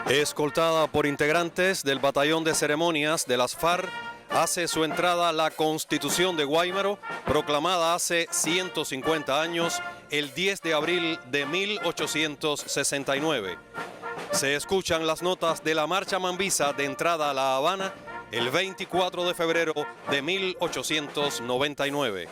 Escoltada por integrantes del Batallón de Ceremonias de las FARC, hace su entrada la Constitución de Guáimaro, proclamada hace 150 años, el 10 de abril de 1869. Se escuchan las notas de la Marcha Mambisa de entrada a La Habana el 24 de febrero de 1899.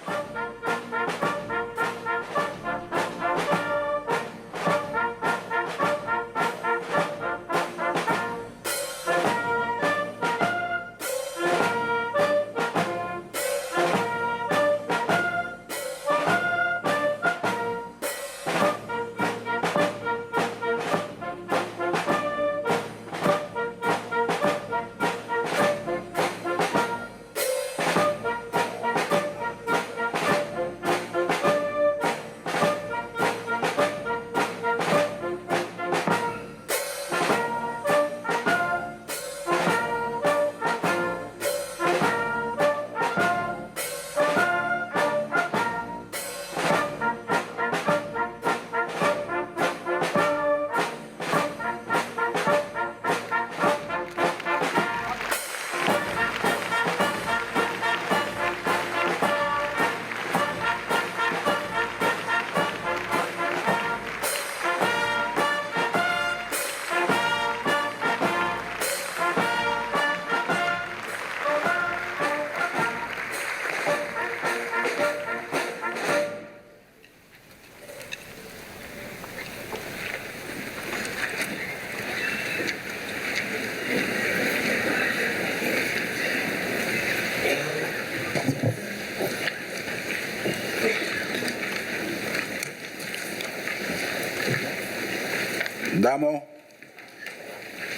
Damos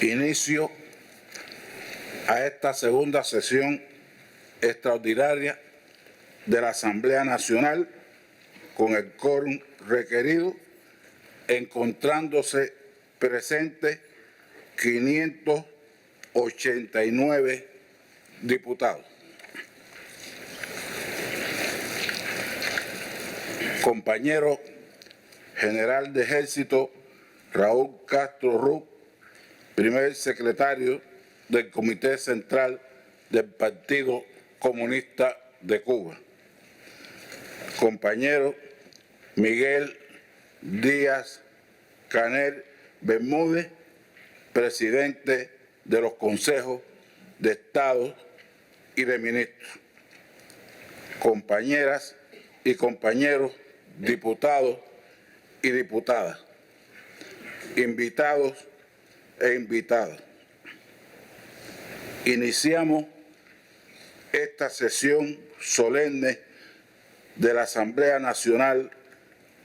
inicio a esta segunda sesión extraordinaria de la Asamblea Nacional con el quórum requerido, encontrándose presentes 589 diputados. Compañero General de Ejército Raúl Castro Ruz, primer secretario del Comité Central del Partido Comunista de Cuba. Compañero Miguel Díaz Canel Bermúdez, presidente de los consejos de Estado y de ministros. Compañeras y compañeros diputados y diputadas, invitados e invitadas. Iniciamos esta sesión solemne de la Asamblea Nacional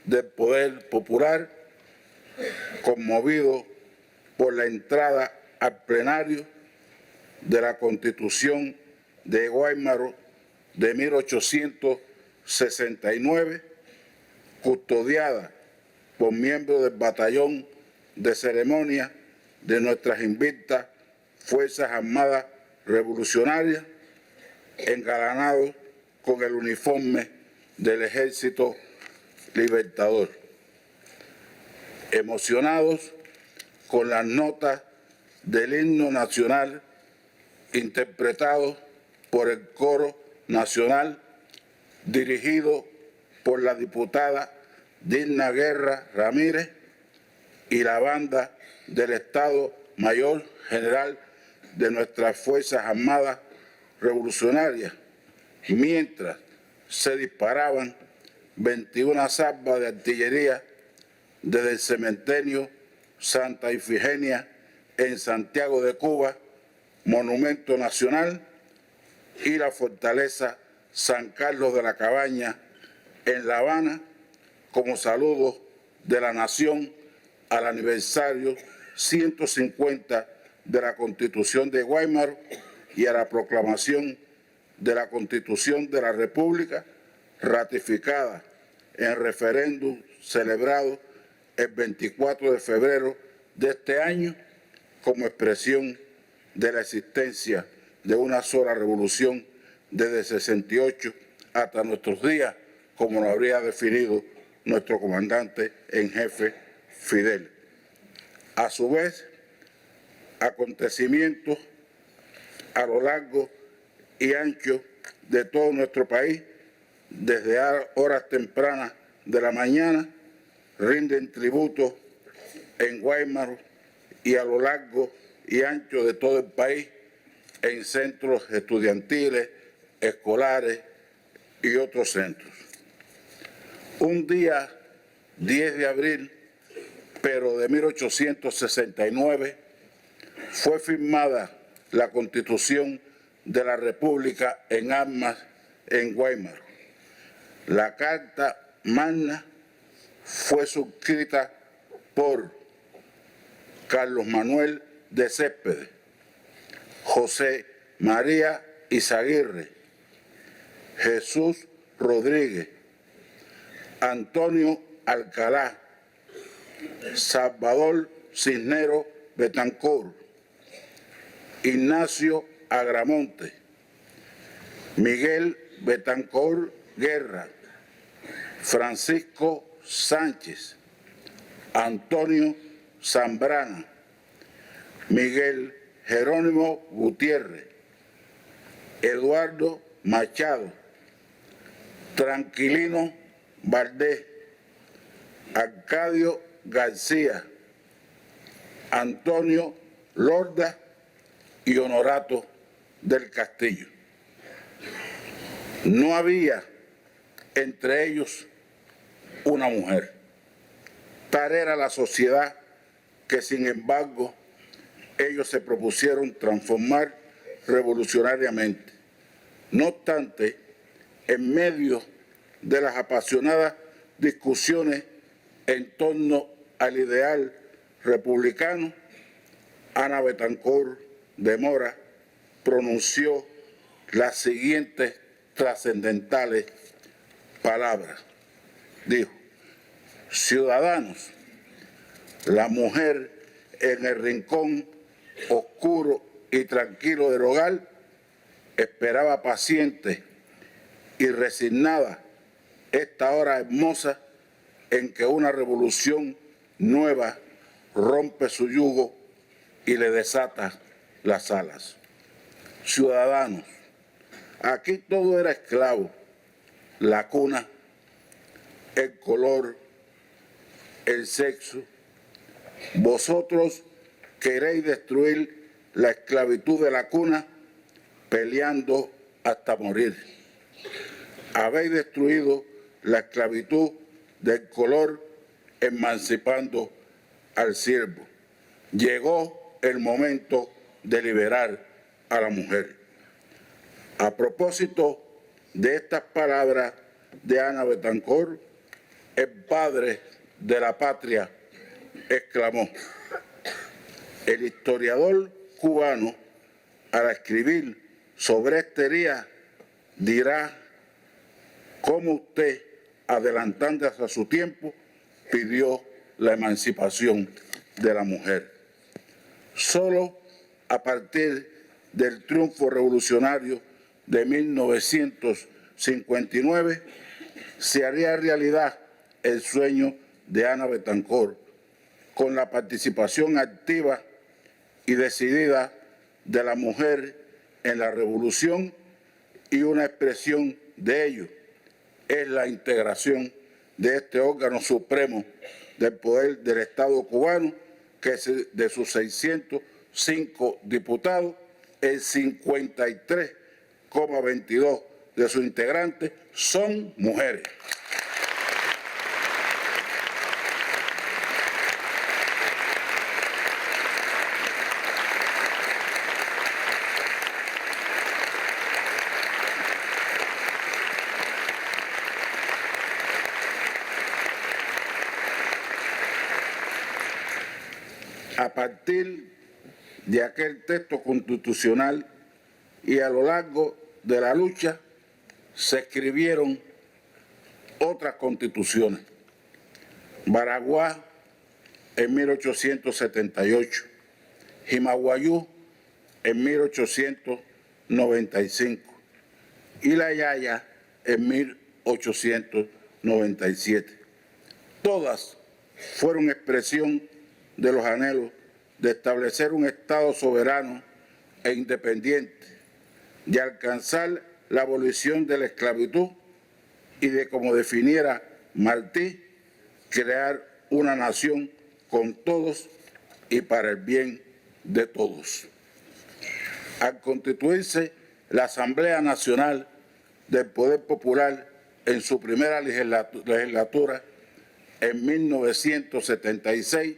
del Poder Popular, conmovido por la entrada al plenario de la Constitución de Guáimaro de 1869, custodiada por miembros del Batallón de Ceremonia de nuestras invictas Fuerzas Armadas Revolucionarias, engalanados con el uniforme del Ejército Libertador. Emocionados con las notas del himno nacional interpretados por el Coro Nacional, dirigido por la diputada Dilna Guerra Ramírez y la banda del Estado Mayor General de nuestras Fuerzas Armadas Revolucionarias, mientras se disparaban 21 salvas de artillería desde el cementerio Santa Ifigenia en Santiago de Cuba, monumento nacional, y la fortaleza San Carlos de la Cabaña en La Habana, como saludo de la nación al aniversario 150 de la Constitución de Guáimaro y a la proclamación de la Constitución de la República, ratificada en referéndum celebrado el 24 de febrero de este año, como expresión de la existencia de una sola revolución desde 68 hasta nuestros días, como lo habría definido nuestro comandante en jefe Fidel. A su vez, acontecimientos a lo largo y ancho de todo nuestro país, desde horas tempranas de la mañana, rinden tributo en Guaymaro y a lo largo y ancho de todo el país, en centros estudiantiles, escolares y otros centros. Un día 10 de abril, pero de 1869, fue firmada la Constitución de la República en armas en Guaymaro. La Carta Magna fue suscrita por Carlos Manuel de Céspedes, José María Izaguirre, Jesús Rodríguez, Antonio Alcalá, Salvador Cisneros Betancor, Ignacio Agramonte, Miguel Betancor Guerra, Francisco Sánchez, Antonio Zambrana, Miguel Jerónimo Gutiérrez, Eduardo Machado, Tranquilino Valdés, Arcadio García, Antonio Lorda y Honorato del Castillo. No había entre ellos una mujer. Tal era la sociedad que, sin embargo, ellos se propusieron transformar revolucionariamente. No obstante, en medio de las apasionadas discusiones en torno al ideal republicano, Ana Betancor de Mora pronunció las siguientes trascendentales palabras. Dijo: ciudadanos, la mujer en el rincón oscuro y tranquilo del hogar esperaba paciente y resignada esta hora hermosa en que una revolución nueva rompe su yugo y le desata las alas. Ciudadanos, aquí todo era esclavo: la cuna, el color, el sexo. Vosotros queréis destruir la esclavitud de la cuna peleando hasta morir. Habéis destruido la esclavitud del color emancipando al siervo. Llegó el momento de liberar a la mujer. A propósito de estas palabras de Ana Betancor, el padre de la patria exclamó: el historiador cubano, al escribir sobre este día, dirá cómo usted, adelantándose a su tiempo, pidió la emancipación de la mujer. Solo a partir del triunfo revolucionario de 1959 se haría realidad el sueño de Ana Betancor, con la participación activa y decidida de la mujer en la revolución, y una expresión de ello es la integración de este órgano supremo del poder del Estado cubano, que de sus 605 diputados, el 53,22% de sus integrantes son mujeres. A partir de aquel texto constitucional y a lo largo de la lucha se escribieron otras constituciones. Baraguá en 1878, Jimaguayú en 1895 y La Yaya en 1897. Todas fueron expresión de los anhelos de establecer un Estado soberano e independiente, de alcanzar la abolición de la esclavitud y de, como definiera Martí, crear una nación con todos y para el bien de todos. Al constituirse la Asamblea Nacional del Poder Popular en su primera legislatura en 1976,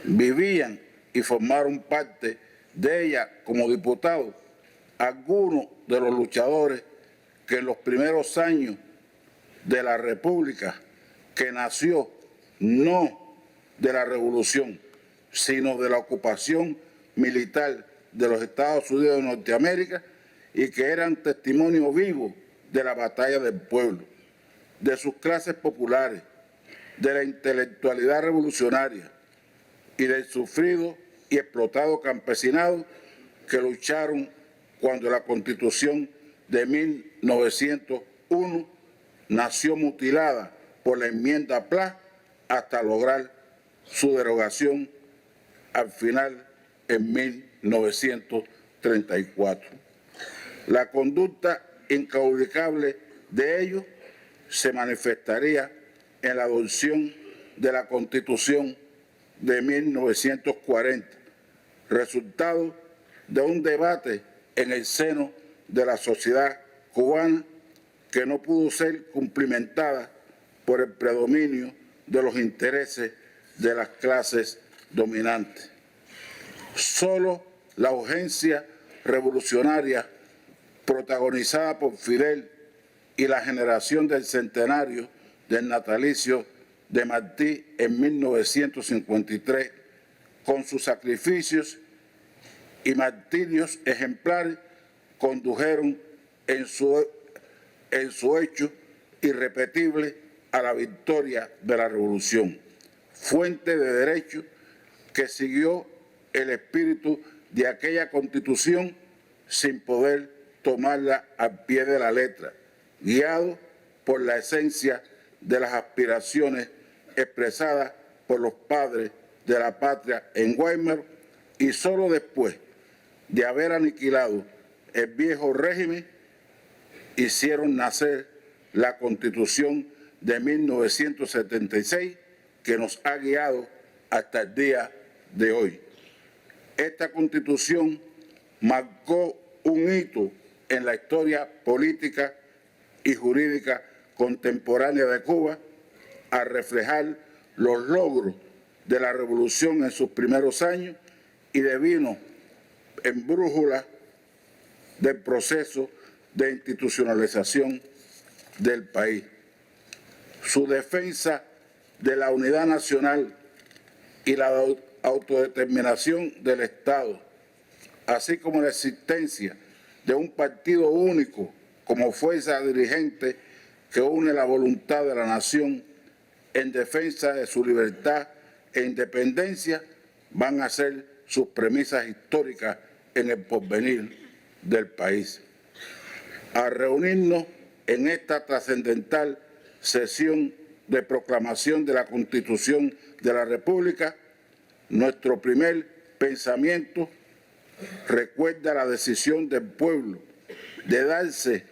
vivían y formaron parte de ella como diputados algunos de los luchadores que en los primeros años de la República, que nació no de la Revolución, sino de la ocupación militar de los Estados Unidos de Norteamérica, y que eran testimonio vivo de la batalla del pueblo, de sus clases populares, de la intelectualidad revolucionaria y del sufrido y explotado campesinado que lucharon cuando la Constitución de 1901 nació mutilada por la enmienda Pla hasta lograr su derogación al final en 1934. La conducta incaudicable de ellos se manifestaría en la adopción de la Constitución de 1940, resultado de un debate en el seno de la sociedad cubana que no pudo ser cumplimentada por el predominio de los intereses de las clases dominantes. Solo la urgencia revolucionaria protagonizada por Fidel y la generación del centenario del natalicio de Martí en 1953, con sus sacrificios y martirios ejemplares, condujeron en su hecho irrepetible a la victoria de la revolución, fuente de derecho que siguió el espíritu de aquella Constitución sin poder tomarla al pie de la letra, guiado por la esencia de las aspiraciones expresadas por los padres de la patria en Guaymaro, y solo después de haber aniquilado el viejo régimen, hicieron nacer la Constitución de 1976 que nos ha guiado hasta el día de hoy. Esta Constitución marcó un hito en la historia política y jurídica contemporánea de Cuba al reflejar los logros de la revolución en sus primeros años y devino en brújula del proceso de institucionalización del país. Su defensa de la unidad nacional y la autodeterminación del Estado, así como la existencia de un partido único como fuerza dirigente que une la voluntad de la nación en defensa de su libertad e independencia, van a ser sus premisas históricas en el porvenir del país. Al reunirnos en esta trascendental sesión de proclamación de la Constitución de la República, nuestro primer pensamiento recuerda la decisión del pueblo de darse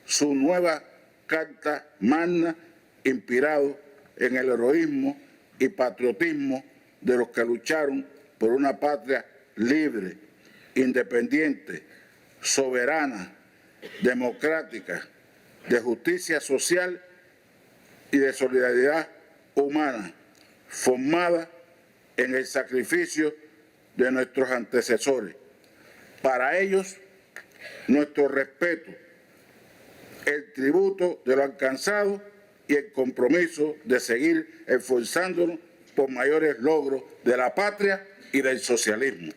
su nueva Carta Magna, inspirado en el heroísmo y patriotismo de los que lucharon por una patria libre, independiente, soberana, democrática, de justicia social y de solidaridad humana, formada en el sacrificio de nuestros antecesores. Para ellos, nuestro respeto, el tributo de lo alcanzado y el compromiso de seguir esforzándonos por mayores logros de la patria y del socialismo.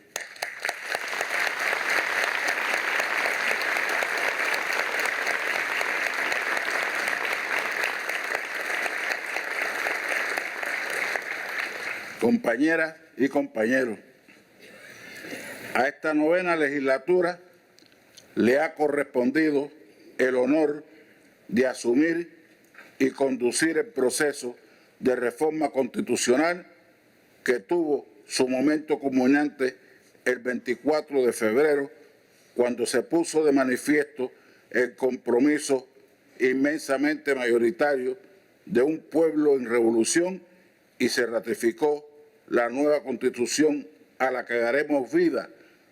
Compañeras y compañeros, a esta novena legislatura le ha correspondido el honor de asumir y conducir el proceso de reforma constitucional que tuvo su momento culminante el 24 de febrero, cuando se puso de manifiesto el compromiso inmensamente mayoritario de un pueblo en revolución y se ratificó la nueva Constitución a la que daremos vida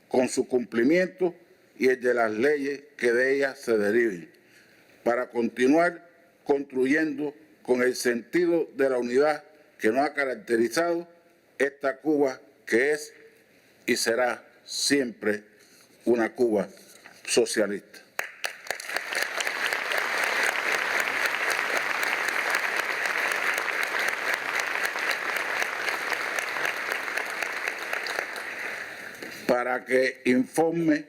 con su cumplimiento y el de las leyes que de ella se deriven, para continuar construyendo con el sentido de la unidad que nos ha caracterizado esta Cuba que es y será siempre una Cuba socialista. Para que informe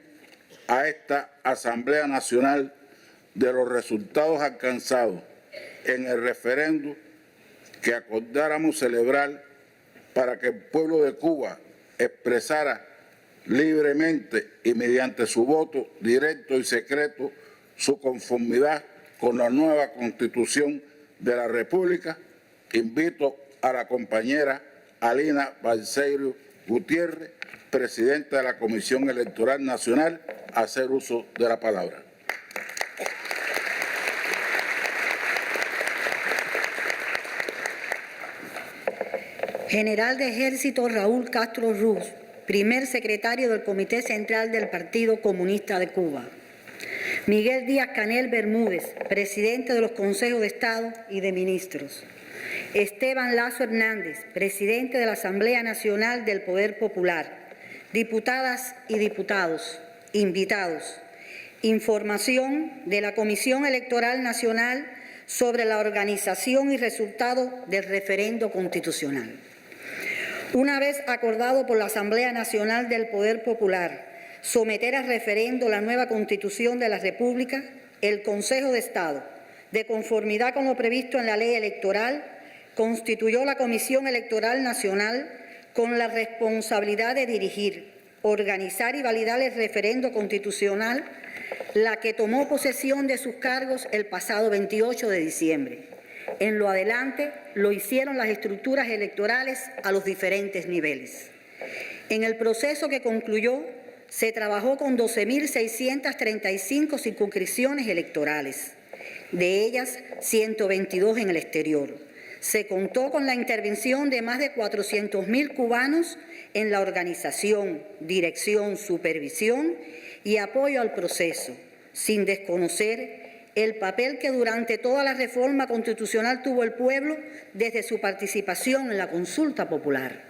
a esta Asamblea Nacional de los resultados alcanzados en el referéndum que acordáramos celebrar para que el pueblo de Cuba expresara libremente y mediante su voto directo y secreto su conformidad con la nueva Constitución de la República, invito a la compañera Alina Balseiro Gutiérrez, presidenta de la Comisión Electoral Nacional, a hacer uso de la palabra. General de Ejército Raúl Castro Ruz, primer secretario del Comité Central del Partido Comunista de Cuba. Miguel Díaz-Canel Bermúdez, presidente de los Consejos de Estado y de Ministros. Esteban Lazo Hernández, presidente de la Asamblea Nacional del Poder Popular. Diputadas y diputados, invitados. Información de la Comisión Electoral Nacional sobre la organización y resultado del referendo constitucional. Una vez acordado por la Asamblea Nacional del Poder Popular someter a referendo la nueva Constitución de la República, el Consejo de Estado, de conformidad con lo previsto en la Ley Electoral, constituyó la Comisión Electoral Nacional con la responsabilidad de dirigir, organizar y validar el referendo constitucional, la que tomó posesión de sus cargos el pasado 28 de diciembre. En lo adelante lo hicieron las estructuras electorales a los diferentes niveles. En el proceso que concluyó, se trabajó con 12.635 circunscripciones electorales, de ellas 122 en el exterior. Se contó con la intervención de más de 400.000 cubanos en la organización, dirección, supervisión y apoyo al proceso, sin desconocer el papel que durante toda la reforma constitucional tuvo el pueblo desde su participación en la consulta popular.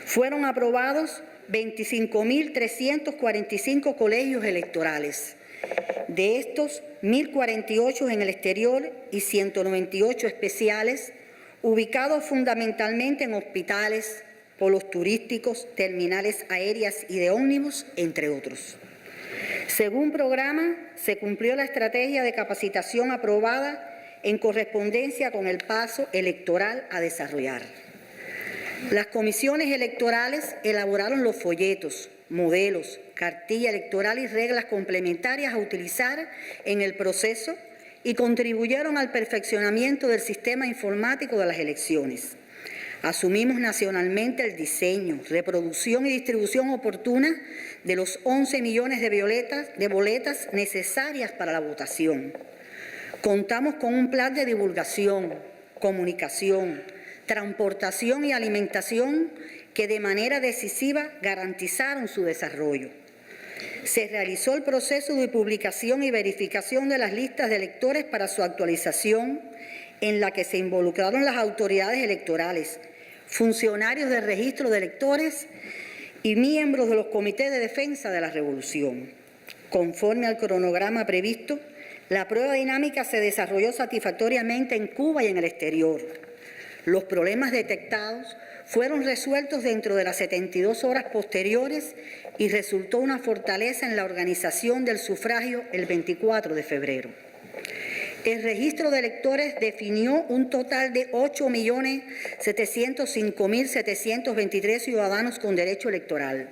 Fueron aprobados 25.345 colegios electorales. De estos, 1.048 en el exterior y 198 especiales, ubicados fundamentalmente en hospitales, polos turísticos, terminales aéreas y de ómnibus, entre otros. Según programa, se cumplió la estrategia de capacitación aprobada en correspondencia con el paso electoral a desarrollar. Las comisiones electorales elaboraron los folletos, modelos, cartilla electoral y reglas complementarias a utilizar en el proceso y contribuyeron al perfeccionamiento del sistema informático de las elecciones. Asumimos nacionalmente el diseño, reproducción y distribución oportuna de los 11 millones de boletas necesarias para la votación. Contamos con un plan de divulgación, comunicación, transportación y alimentación que de manera decisiva garantizaron su desarrollo. Se realizó el proceso de publicación y verificación de las listas de electores para su actualización, en la que se involucraron las autoridades electorales, funcionarios del registro de electores y miembros de los comités de defensa de la revolución. Conforme al cronograma previsto, la prueba dinámica se desarrolló satisfactoriamente en Cuba y en el exterior. Los problemas detectados fueron resueltos dentro de las 72 horas posteriores y resultó una fortaleza en la organización del sufragio el 24 de febrero. El registro de electores definió un total de 8.705.723 ciudadanos con derecho electoral.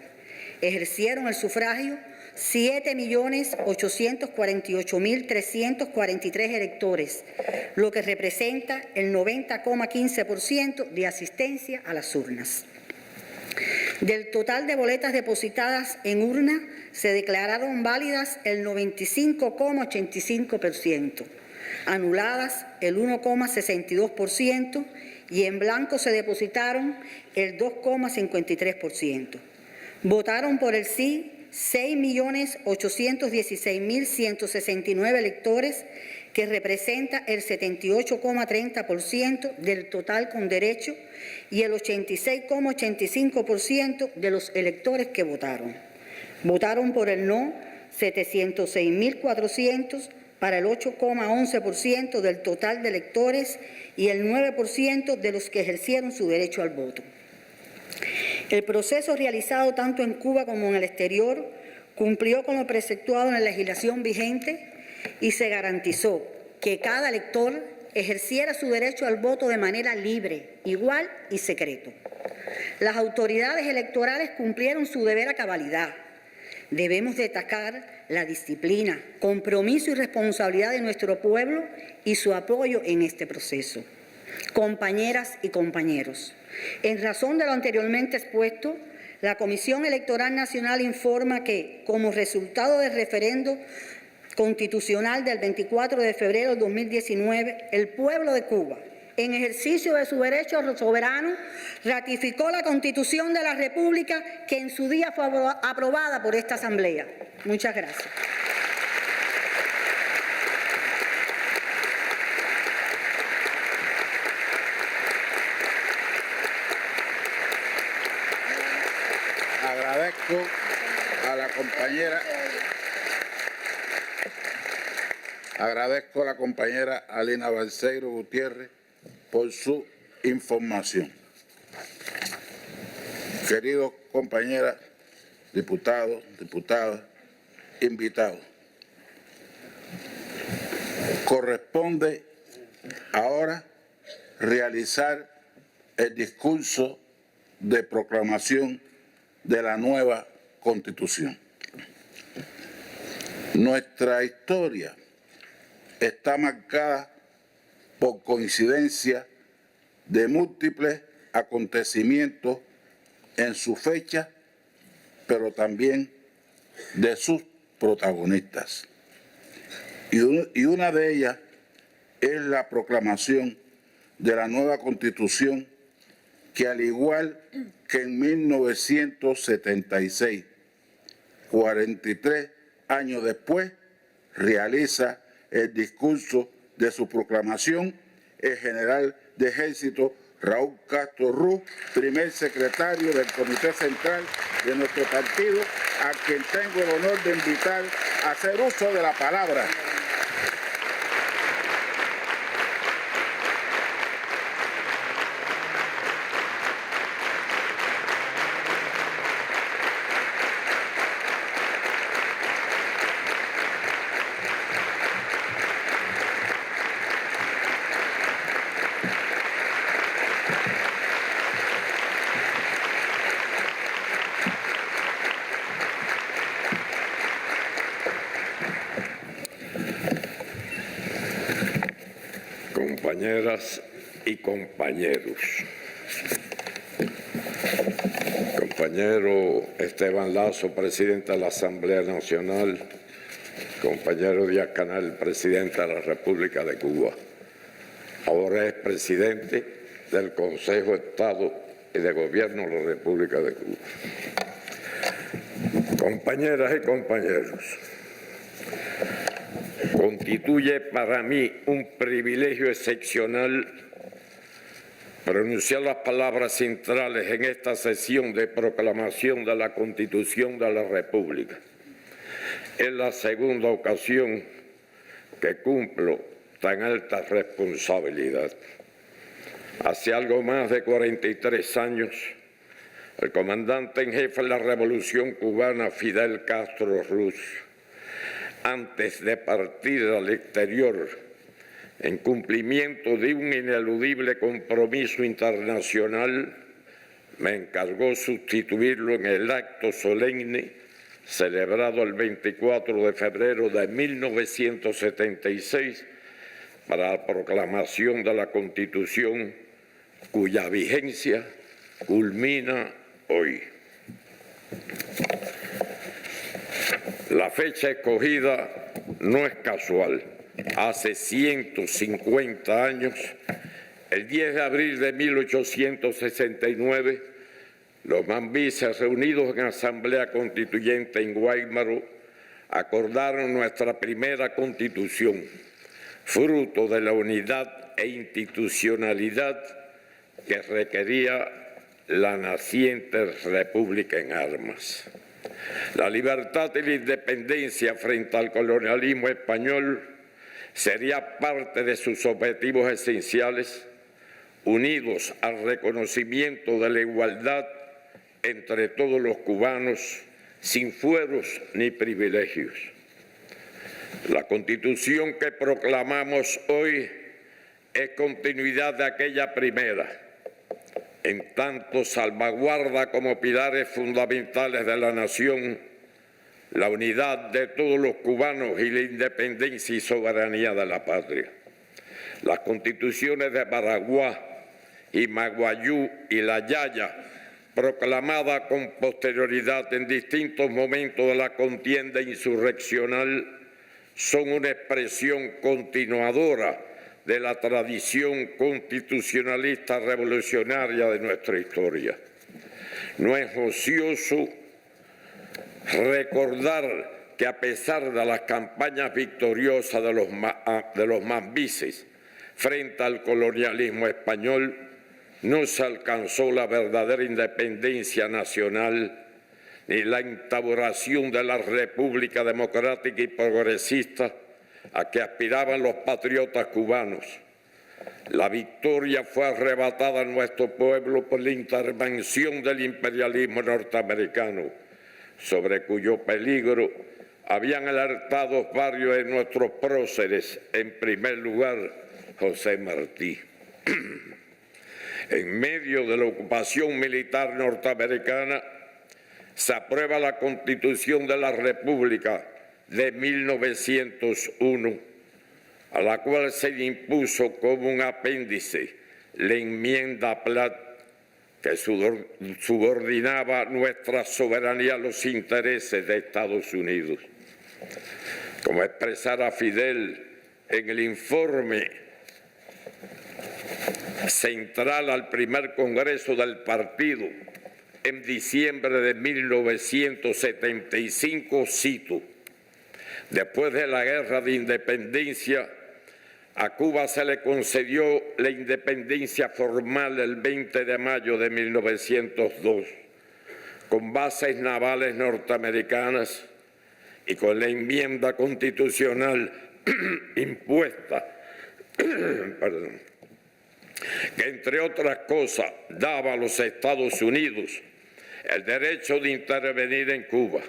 Ejercieron el sufragio 7.848.343 electores, lo que representa el 90,15% de asistencia a las urnas. Del total de boletas depositadas en urna, se declararon válidas el 95,85%, anuladas el 1,62% y en blanco se depositaron el 2,53%. Votaron por el sí 6.816.169 electores, que representa el 78,30% del total con derecho y el 86,85% de los electores que votaron. Votaron por el no 706.400 para el 8,11% del total de electores y el 9% de los que ejercieron su derecho al voto. El proceso realizado tanto en Cuba como en el exterior cumplió con lo preceptuado en la legislación vigente y se garantizó que cada elector ejerciera su derecho al voto de manera libre, igual y secreto. Las autoridades electorales cumplieron su deber a cabalidad. Debemos destacar la disciplina, compromiso y responsabilidad de nuestro pueblo y su apoyo en este proceso. Compañeras y compañeros, en razón de lo anteriormente expuesto, la Comisión Electoral Nacional informa que, como resultado del referendo constitucional del 24 de febrero de 2019, el pueblo de Cuba, en ejercicio de su derecho soberano, ratificó la Constitución de la República que en su día fue aprobada por esta Asamblea. Muchas gracias. Agradezco a la compañera Alina Balseiro Gutiérrez por su información. Queridos compañeras, diputados, diputadas, invitados, corresponde ahora realizar el discurso de proclamación de la nueva Constitución. Nuestra historia está marcada por coincidencia de múltiples acontecimientos en su fecha, pero también de sus protagonistas. Y una de ellas es la proclamación de la nueva Constitución, que al igual que en 1976, 43 años después, realiza el discurso de su proclamación el general de Ejército Raúl Castro Ruz, primer secretario del Comité Central de nuestro partido, a quien tengo el honor de invitar a hacer uso de la palabra. Compañeras y compañeros, compañero Esteban Lazo, presidente de la Asamblea Nacional, compañero Díaz Canel, presidente de la República de Cuba, ahora es presidente del Consejo de Estado y de Gobierno de la República de Cuba. Compañeras y compañeros, constituye para mí un privilegio excepcional pronunciar las palabras centrales en esta sesión de proclamación de la Constitución de la República. Es la segunda ocasión que cumplo tan alta responsabilidad. Hace algo más de 43 años, el comandante en jefe de la Revolución Cubana, Fidel Castro Ruz, antes de partir al exterior, en cumplimiento de un ineludible compromiso internacional, me encargó sustituirlo en el acto solemne celebrado el 24 de febrero de 1976 para la proclamación de la Constitución, cuya vigencia culmina hoy. La fecha escogida no es casual. Hace 150 años, el 10 de abril de 1869, los mambises reunidos en Asamblea Constituyente en Guáimaro acordaron nuestra primera Constitución, fruto de la unidad e institucionalidad que requería la naciente República en armas. La libertad y la independencia frente al colonialismo español sería parte de sus objetivos esenciales, unidos al reconocimiento de la igualdad entre todos los cubanos, sin fueros ni privilegios. La Constitución que proclamamos hoy es continuidad de aquella primera, en tanto salvaguarda como pilares fundamentales de la nación la unidad de todos los cubanos y la independencia y soberanía de la patria. Las constituciones de Baraguá y Maguayú y La Yaya, proclamadas con posterioridad en distintos momentos de la contienda insurreccional, son una expresión continuadora de la tradición constitucionalista revolucionaria de nuestra historia. No es ocioso recordar que a pesar de las campañas victoriosas de los mambises frente al colonialismo español, no se alcanzó la verdadera independencia nacional ni la instauración de la República Democrática y Progresista a que aspiraban los patriotas cubanos. La victoria fue arrebatada a nuestro pueblo por la intervención del imperialismo norteamericano, sobre cuyo peligro habían alertado varios de nuestros próceres, en primer lugar José Martí. En medio de la ocupación militar norteamericana, se aprueba la Constitución de la República de 1901, a la cual se impuso como un apéndice la enmienda Platt, que subordinaba nuestra soberanía a los intereses de Estados Unidos. Como expresara Fidel en el informe central al primer Congreso del Partido en diciembre de 1975, cito: después de la Guerra de Independencia, a Cuba se le concedió la independencia formal el 20 de mayo de 1902, con bases navales norteamericanas y con la enmienda constitucional impuesta, que entre otras cosas daba a los Estados Unidos el derecho de intervenir en Cuba.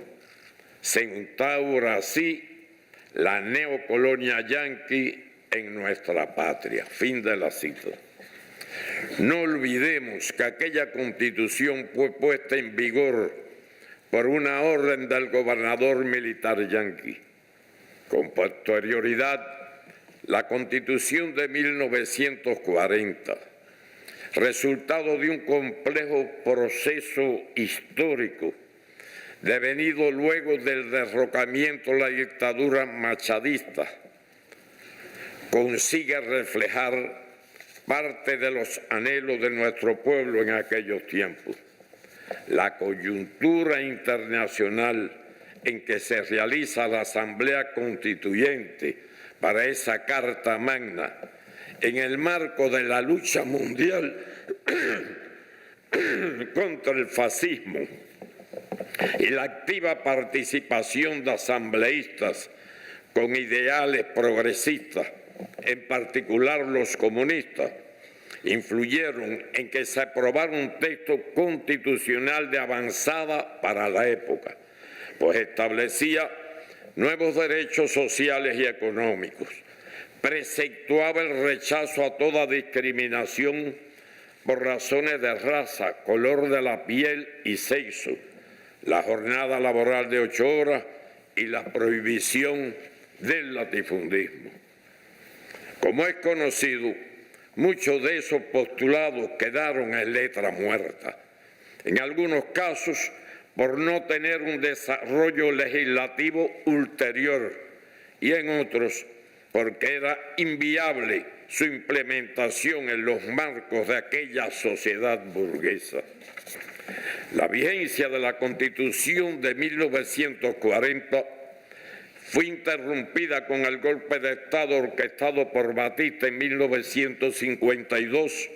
Se instaura así la neocolonia yanqui en nuestra patria. Fin de la cita. No olvidemos que aquella Constitución fue puesta en vigor por una orden del gobernador militar yanqui. Con posterioridad, la Constitución de 1940, resultado de un complejo proceso histórico devenido luego del derrocamiento de la dictadura machadista, consigue reflejar parte de los anhelos de nuestro pueblo en aquellos tiempos. La coyuntura internacional en que se realiza la Asamblea Constituyente para esa Carta Magna, en el marco de la lucha mundial contra el fascismo y la activa participación de asambleístas con ideales progresistas, en particular los comunistas, influyeron en que se aprobara un texto constitucional de avanzada para la época, pues establecía nuevos derechos sociales y económicos, preceptuaba el rechazo a toda discriminación por razones de raza, color de la piel y sexo, la jornada laboral de 8 horas y la prohibición del latifundismo. Como es conocido, muchos de esos postulados quedaron en letra muerta, en algunos casos por no tener un desarrollo legislativo ulterior y en otros porque era inviable su implementación en los marcos de aquella sociedad burguesa. La vigencia de la Constitución de 1940 fue interrumpida con el golpe de Estado orquestado por Batista en 1952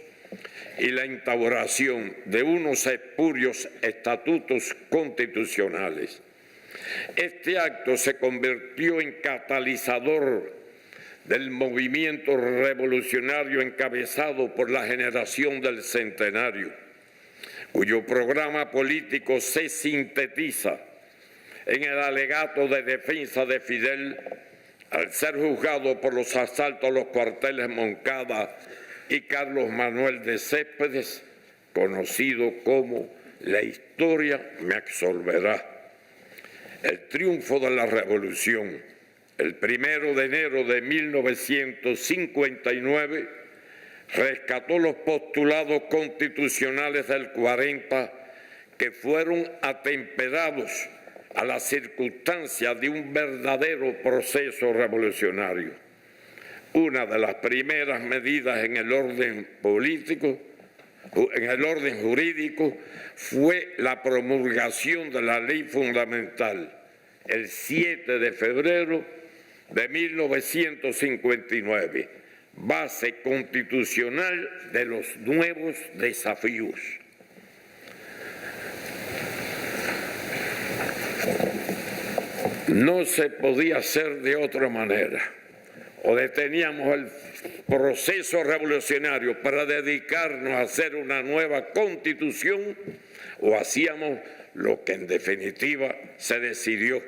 y la instauración de unos espurios estatutos constitucionales. Este acto se convirtió en catalizador del movimiento revolucionario encabezado por la generación del Centenario, cuyo programa político se sintetiza en el alegato de defensa de Fidel al ser juzgado por los asaltos a los cuarteles Moncada y Carlos Manuel de Céspedes, conocido como La historia me absolverá. El triunfo de la revolución, el 1 de enero de 1959, rescató los postulados constitucionales del 40 que fueron atemperados a las circunstancias de un verdadero proceso revolucionario. Una de las primeras medidas en el orden político, en el orden jurídico, fue la promulgación de la Ley Fundamental el 7 de febrero de 1959, base constitucional de los nuevos desafíos. No se podía hacer de otra manera. O deteníamos el proceso revolucionario para dedicarnos a hacer una nueva constitución, o hacíamos lo que en definitiva se decidió.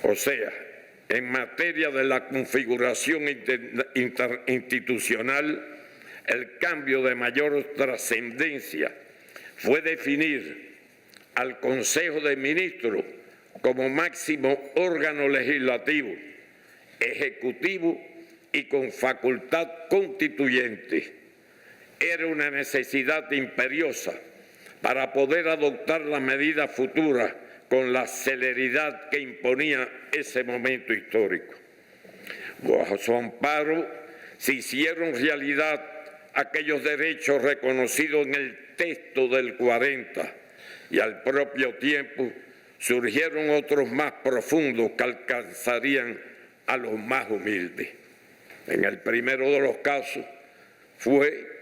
O sea, en materia de la configuración institucional, el cambio de mayor trascendencia fue definir al Consejo de Ministros como máximo órgano legislativo, ejecutivo y con facultad constituyente. Era una necesidad imperiosa para poder adoptar las medidas futuras con la celeridad que imponía ese momento histórico. Bajo su amparo se hicieron realidad aquellos derechos reconocidos en el texto del 40 y al propio tiempo surgieron otros más profundos que alcanzarían a los más humildes. En el primero de los casos fue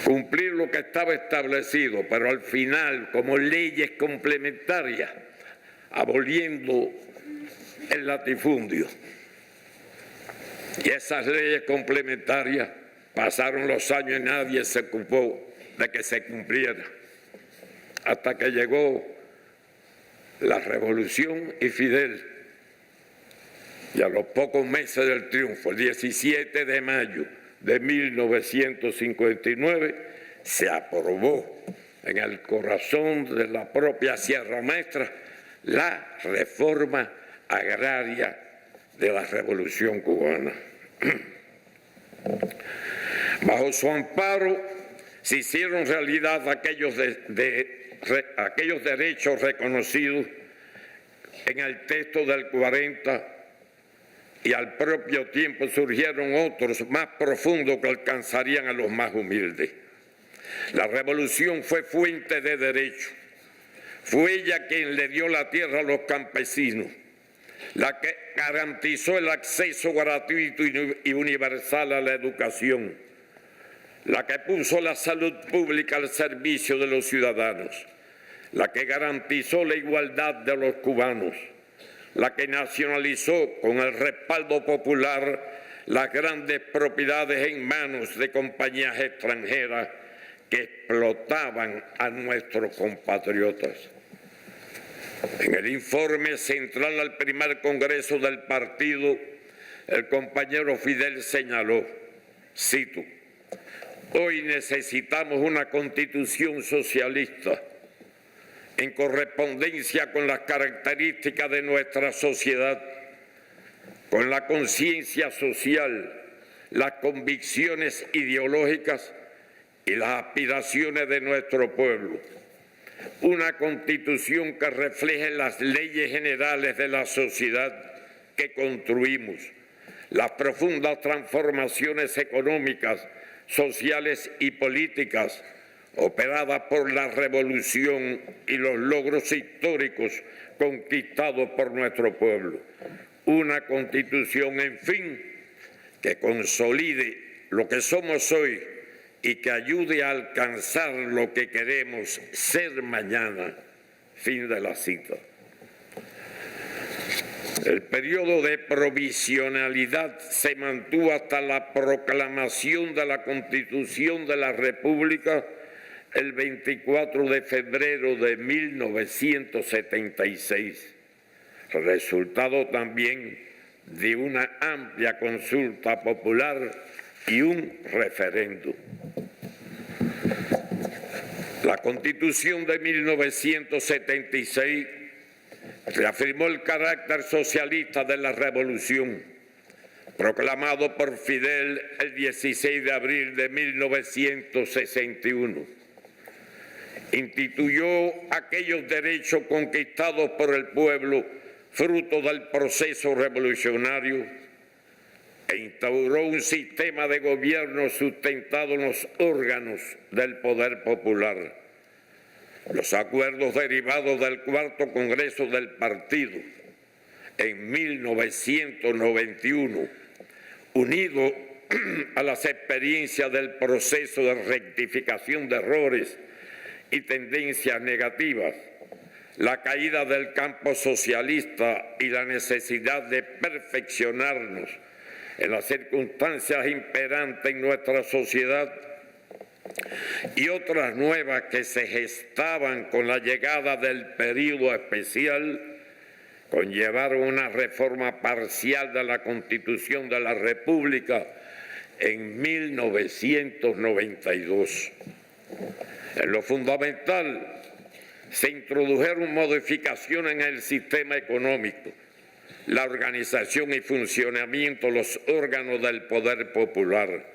cumplir lo que estaba establecido, pero al final como leyes complementarias, aboliendo el latifundio. Y esas leyes complementarias pasaron los años y nadie se ocupó de que se cumpliera, hasta que llegó la revolución y Fidel. Y a los pocos meses del triunfo, el 17 de mayo de 1959, se aprobó en el corazón de la propia Sierra Maestra la reforma agraria de la Revolución Cubana. Bajo su amparo se hicieron realidad aquellos derechos reconocidos en el texto del 40 y al propio tiempo surgieron otros más profundos que alcanzarían a los más humildes. La revolución fue fuente de derecho. Fue ella quien le dio la tierra a los campesinos, la que garantizó el acceso gratuito y universal a la educación, la que puso la salud pública al servicio de los ciudadanos, la que garantizó la igualdad de los cubanos, la que nacionalizó con el respaldo popular las grandes propiedades en manos de compañías extranjeras que explotaban a nuestros compatriotas. En el informe central al primer congreso del partido, el compañero Fidel señaló, cito, «Hoy necesitamos una constitución socialista en correspondencia con las características de nuestra sociedad, con la conciencia social, las convicciones ideológicas y las aspiraciones de nuestro pueblo. Una Constitución que refleje las leyes generales de la sociedad que construimos, las profundas transformaciones económicas, sociales y políticas operadas por la revolución y los logros históricos conquistados por nuestro pueblo. Una Constitución, en fin, que consolide lo que somos hoy y que ayude a alcanzar lo que queremos ser mañana. Fin de la cita. El periodo de provisionalidad se mantuvo hasta la proclamación de la Constitución de la República el 24 de febrero de 1976, resultado también de una amplia consulta popular y un referéndum. La Constitución de 1976 reafirmó el carácter socialista de la revolución, proclamado por Fidel el 16 de abril de 1961. Instituyó aquellos derechos conquistados por el pueblo, fruto del proceso revolucionario, e instauró un sistema de gobierno sustentado en los órganos del poder popular. Los acuerdos derivados del cuarto Congreso del Partido en 1991, unido a las experiencias del proceso de rectificación de errores y tendencias negativas, la caída del campo socialista y la necesidad de perfeccionarnos en las circunstancias imperantes en nuestra sociedad, y otras nuevas que se gestaban con la llegada del período especial, conllevaron una reforma parcial de la Constitución de la República en 1992. En lo fundamental, se introdujeron modificaciones en el sistema económico, la organización y funcionamiento de los órganos del poder popular.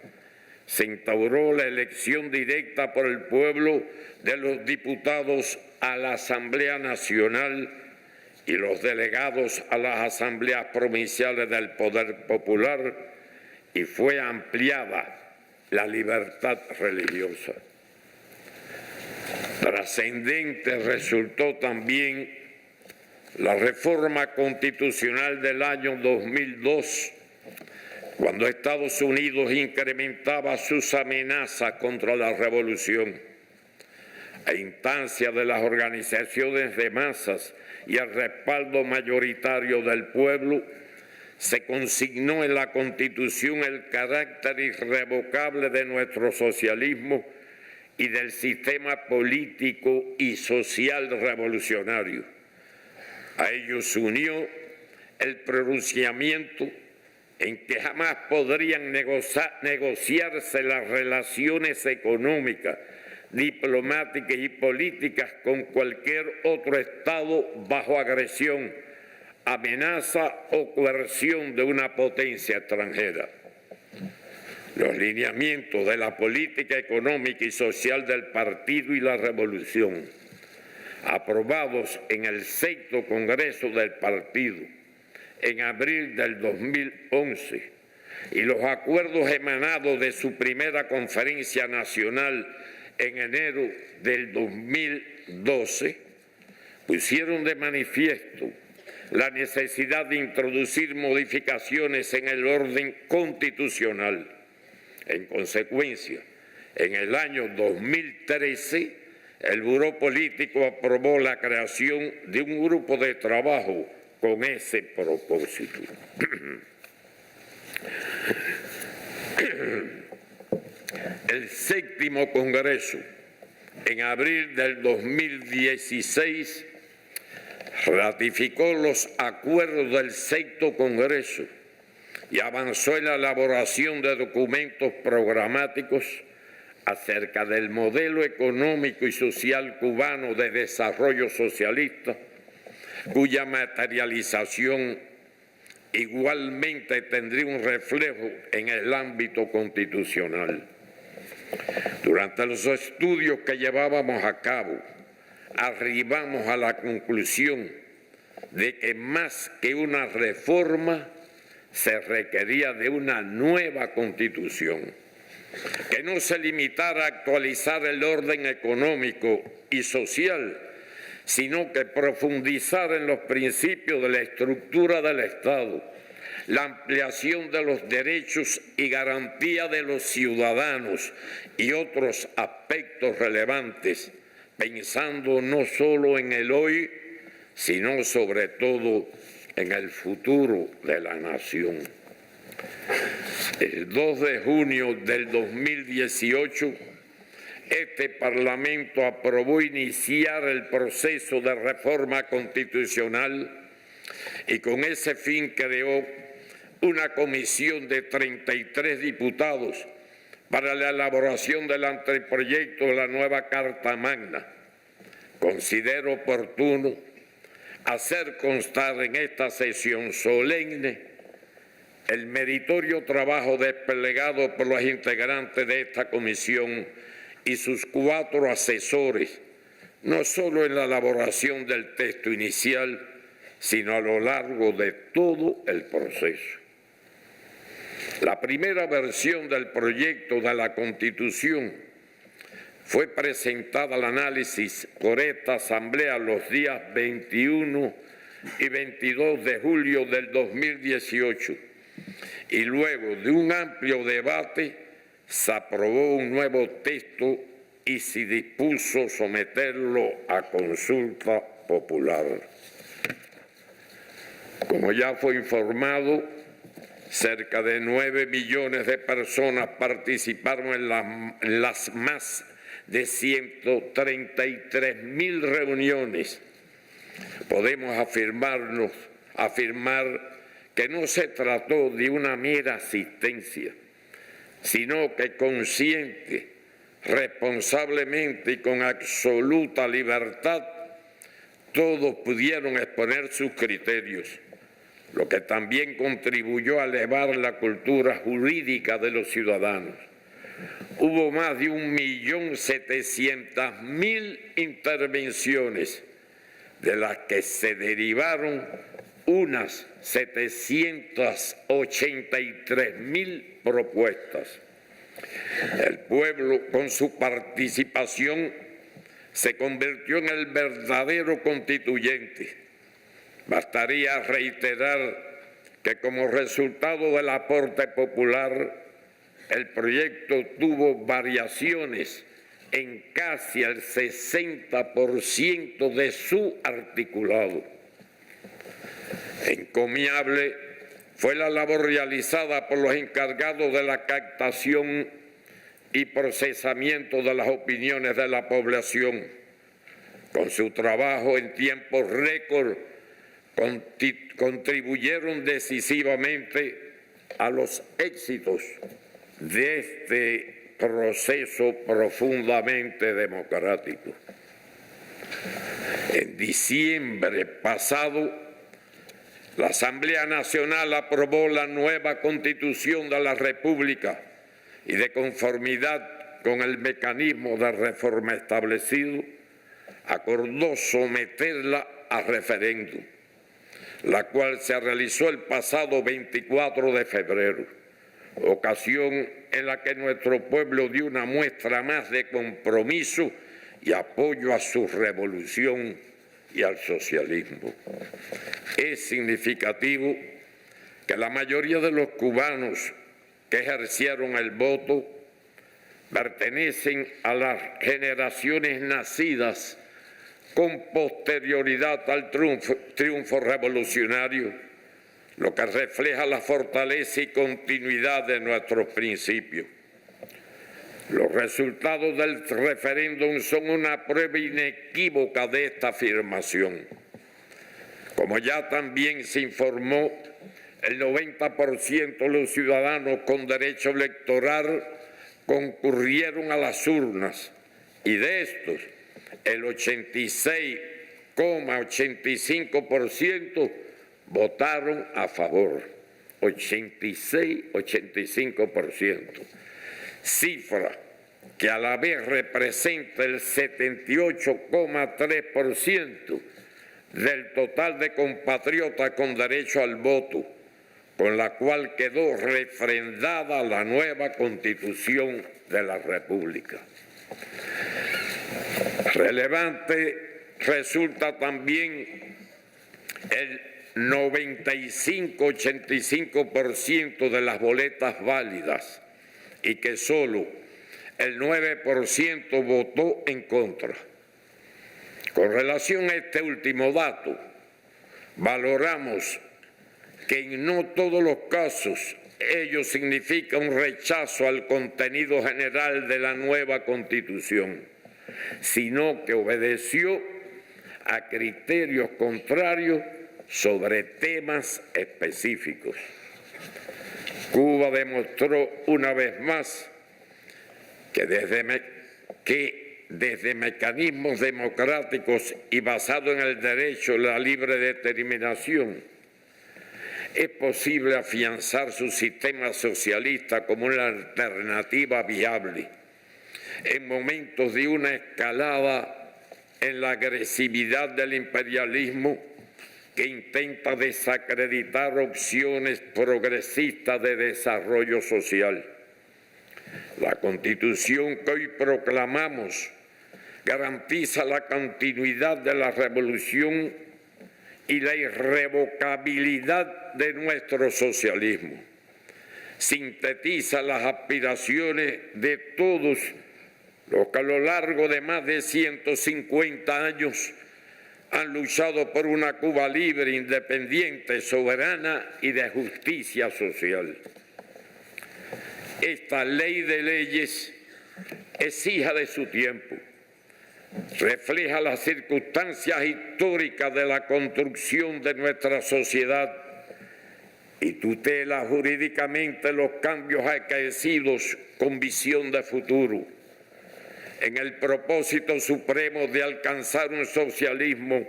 Se instauró la elección directa por el pueblo de los diputados a la Asamblea Nacional y los delegados a las asambleas provinciales del Poder Popular, y fue ampliada la libertad religiosa. Trascendente resultó también la reforma constitucional del año 2002, cuando Estados Unidos incrementaba sus amenazas contra la revolución. A instancia de las organizaciones de masas y el respaldo mayoritario del pueblo, se consignó en la Constitución el carácter irrevocable de nuestro socialismo y del sistema político y social revolucionario. A ello se unió el pronunciamiento en que jamás podrían negociarse las relaciones económicas, diplomáticas y políticas con cualquier otro Estado bajo agresión, amenaza o coerción de una potencia extranjera. Los lineamientos de la política económica y social del partido y la revolución, aprobados en el 6º Congreso del Partido en abril del 2011, y los acuerdos emanados de su primera conferencia nacional en enero del 2012, pusieron de manifiesto la necesidad de introducir modificaciones en el orden constitucional. En consecuencia, en el año 2013, el Buró Político aprobó la creación de un grupo de trabajo con ese propósito. El 7º Congreso, en abril del 2016, ratificó los acuerdos del 6º Congreso y avanzó en la elaboración de documentos programáticos acerca del modelo económico y social cubano de desarrollo socialista, cuya materialización igualmente tendría un reflejo en el ámbito constitucional. Durante los estudios que llevábamos a cabo, arribamos a la conclusión de que más que una reforma se requería de una nueva Constitución, que no se limitara a actualizar el orden económico y social, sino que profundizara en los principios de la estructura del Estado, la ampliación de los derechos y garantía de los ciudadanos y otros aspectos relevantes, pensando no solo en el hoy, sino sobre todo en el futuro de la nación. El 2 de junio del 2018, este Parlamento aprobó iniciar el proceso de reforma constitucional y con ese fin creó una comisión de 33 diputados para la elaboración del anteproyecto de la nueva Carta Magna. Considero oportuno hacer constar en esta sesión solemne el meritorio trabajo desplegado por los integrantes de esta comisión y sus 4 asesores, no solo en la elaboración del texto inicial, sino a lo largo de todo el proceso. La primera versión del proyecto de la Constitución fue presentada al análisis por esta Asamblea los días 21 y 22 de julio del 2018 y luego de un amplio debate se aprobó un nuevo texto y se dispuso someterlo a consulta popular. Como ya fue informado, cerca de 9 millones de personas participaron en las más de 133.000 reuniones. Podemos afirmar que no se trató de una mera asistencia, sino que consciente, responsablemente y con absoluta libertad, todos pudieron exponer sus criterios, lo que también contribuyó a elevar la cultura jurídica de los ciudadanos. Hubo más de 1.700.000 intervenciones, de las que se derivaron unas 783.000 propuestas. El pueblo, con su participación, se convirtió en el verdadero constituyente. Bastaría reiterar que como resultado del aporte popular, el proyecto tuvo variaciones en casi el 60% de su articulado. Encomiable fue la labor realizada por los encargados de la captación y procesamiento de las opiniones de la población. Con su trabajo en tiempos récord, contribuyeron decisivamente a los éxitos de este proceso profundamente democrático. En diciembre pasado, la Asamblea Nacional aprobó la nueva Constitución de la República y de conformidad con el mecanismo de reforma establecido, acordó someterla a referéndum, la cual se realizó el pasado 24 de febrero, ocasión en la que nuestro pueblo dio una muestra más de compromiso y apoyo a su revolución y al socialismo. Es significativo que la mayoría de los cubanos que ejercieron el voto pertenecen a las generaciones nacidas con posterioridad al triunfo revolucionario, lo que refleja la fortaleza y continuidad de nuestros principios. Los resultados del referéndum son una prueba inequívoca de esta afirmación. Como ya también se informó, el 90% de los ciudadanos con derecho electoral concurrieron a las urnas y de estos, el 86,85% votaron a favor. 86-85%. Cifra que a la vez representa el 78,3% del total de compatriotas con derecho al voto, con la cual quedó refrendada la nueva Constitución de la República. Relevante resulta también el 95-85% de las boletas válidas y que solo el 9% votó en contra. Con relación a este último dato, valoramos que en no todos los casos ello significa un rechazo al contenido general de la nueva Constitución, sino que obedeció a criterios contrarios sobre temas específicos. Cuba demostró una vez más que desde mecanismos democráticos y basados en el derecho a la libre determinación, es posible afianzar su sistema socialista como una alternativa viable en momentos de una escalada en la agresividad del imperialismo que intenta desacreditar opciones progresistas de desarrollo social. La Constitución que hoy proclamamos garantiza la continuidad de la revolución y la irrevocabilidad de nuestro socialismo. Sintetiza las aspiraciones de todos los que a lo largo de más de 150 años han luchado por una Cuba libre, independiente, soberana y de justicia social. Esta ley de leyes es hija de su tiempo, refleja las circunstancias históricas de la construcción de nuestra sociedad y tutela jurídicamente los cambios acaecidos con visión de futuro, en el propósito supremo de alcanzar un socialismo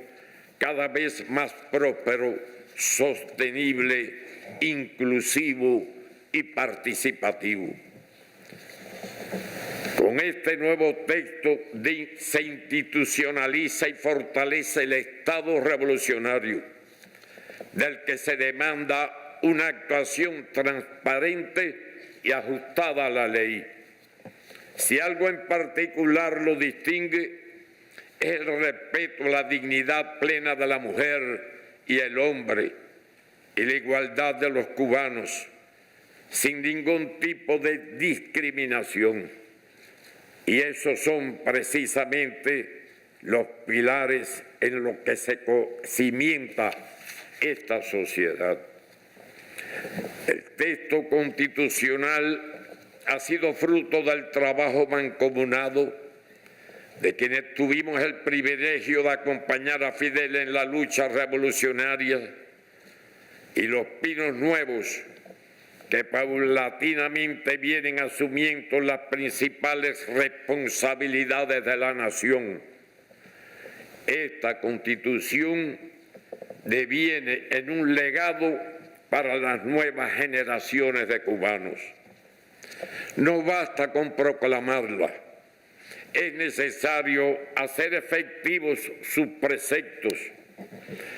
cada vez más próspero, sostenible, inclusivo y participativo. Con este nuevo texto se institucionaliza y fortalece el Estado revolucionario, del que se demanda una actuación transparente y ajustada a la ley. Si algo en particular lo distingue, es el respeto a la dignidad plena de la mujer y el hombre y la igualdad de los cubanos, sin ningún tipo de discriminación. Y esos son precisamente los pilares en los que se cimienta esta sociedad. El texto constitucional ha sido fruto del trabajo mancomunado de quienes tuvimos el privilegio de acompañar a Fidel en la lucha revolucionaria y los pinos nuevos que paulatinamente vienen asumiendo las principales responsabilidades de la nación. Esta Constitución deviene en un legado para las nuevas generaciones de cubanos. No basta con proclamarla, es necesario hacer efectivos sus preceptos.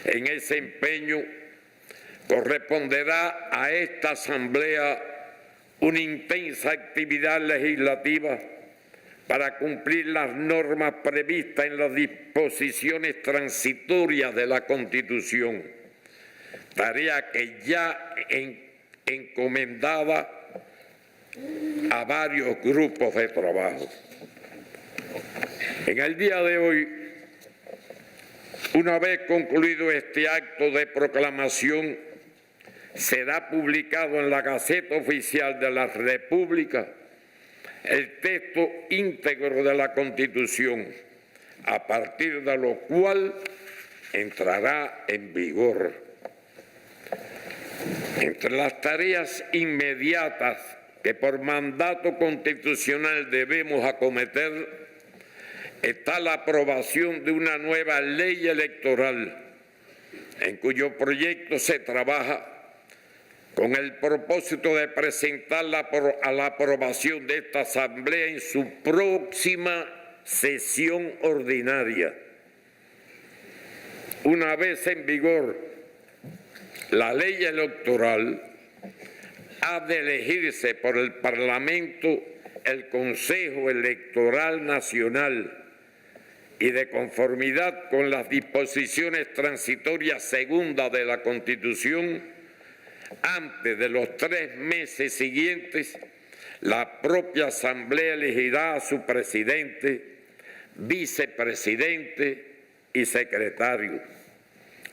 En ese empeño corresponderá a esta Asamblea una intensa actividad legislativa para cumplir las normas previstas en las disposiciones transitorias de la Constitución, tarea que ya encomendada a varios grupos de trabajo. En el día de hoy, una vez concluido este acto de proclamación, será publicado en la Gaceta Oficial de la República el texto íntegro de la Constitución, a partir de lo cual entrará en vigor. Entre las tareas inmediatas que por mandato constitucional debemos acometer está la aprobación de una nueva ley electoral, en cuyo proyecto se trabaja con el propósito de presentarla a la aprobación de esta Asamblea en su próxima sesión ordinaria. Una vez en vigor la ley electoral, ha de elegirse por el Parlamento el Consejo Electoral Nacional y, de conformidad con las disposiciones transitorias segundas de la Constitución, antes de los 3 meses siguientes, la propia Asamblea elegirá a su presidente, vicepresidente y secretario,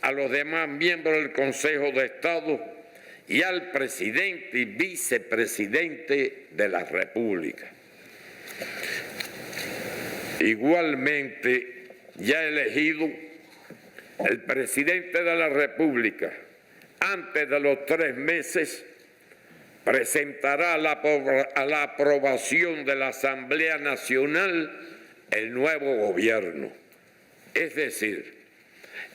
a los demás miembros del Consejo de Estado y al presidente y vicepresidente de la República. Igualmente, ya elegido, el presidente de la República, antes de los 3 meses, presentará a la aprobación de la Asamblea Nacional el nuevo gobierno. Es decir,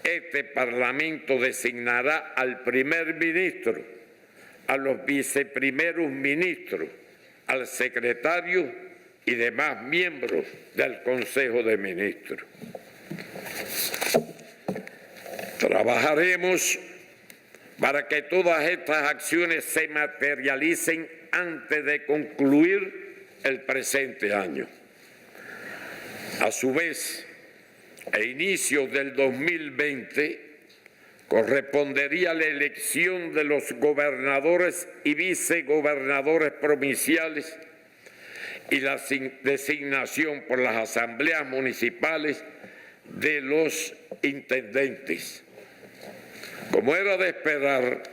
este Parlamento designará al primer ministro, a los viceprimeros ministros, al secretario y demás miembros del Consejo de Ministros. Trabajaremos para que todas estas acciones se materialicen antes de concluir el presente año. A su vez, a inicios del 2020, correspondería la elección de los gobernadores y vicegobernadores provinciales y la designación por las asambleas municipales de los intendentes. Como era de esperar,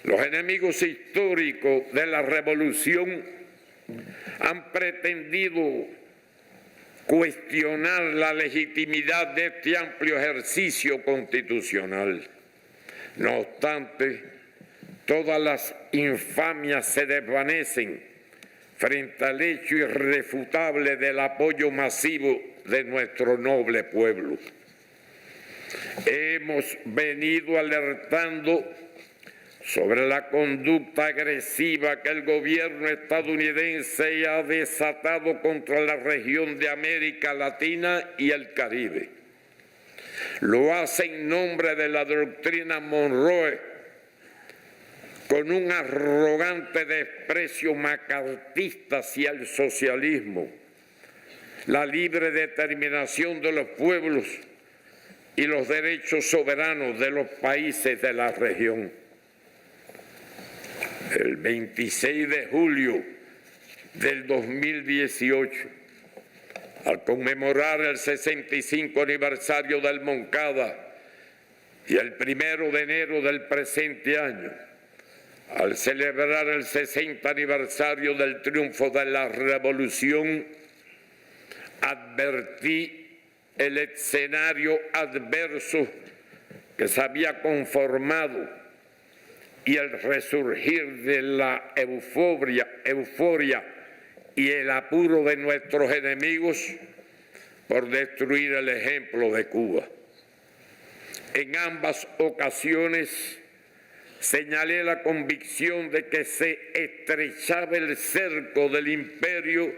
los enemigos históricos de la revolución han pretendido cuestionar la legitimidad de este amplio ejercicio constitucional. No obstante, todas las infamias se desvanecen frente al hecho irrefutable del apoyo masivo de nuestro noble pueblo. Hemos venido alertando sobre la conducta agresiva que el gobierno estadounidense ha desatado contra la región de América Latina y el Caribe. Lo hace en nombre de la doctrina Monroe, con un arrogante desprecio macartista hacia el socialismo, la libre determinación de los pueblos y los derechos soberanos de los países de la región. El 26 de julio del 2018, al conmemorar el 65 aniversario del Moncada y el 1 de enero del presente año, al celebrar el 60 aniversario del triunfo de la Revolución, advertí el escenario adverso que se había conformado y el resurgir de la euforia y el apuro de nuestros enemigos por destruir el ejemplo de Cuba. En ambas ocasiones señalé la convicción de que se estrechaba el cerco del imperio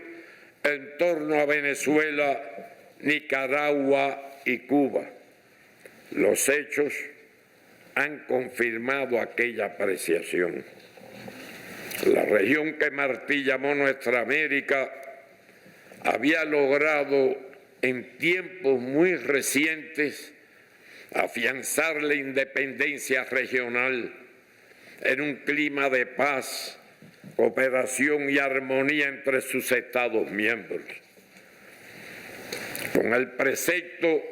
en torno a Venezuela, Nicaragua y Cuba. Los hechos han confirmado aquella apreciación. La región que Martí llamó Nuestra América había logrado en tiempos muy recientes afianzar la independencia regional en un clima de paz, cooperación y armonía entre sus Estados miembros. Con el precepto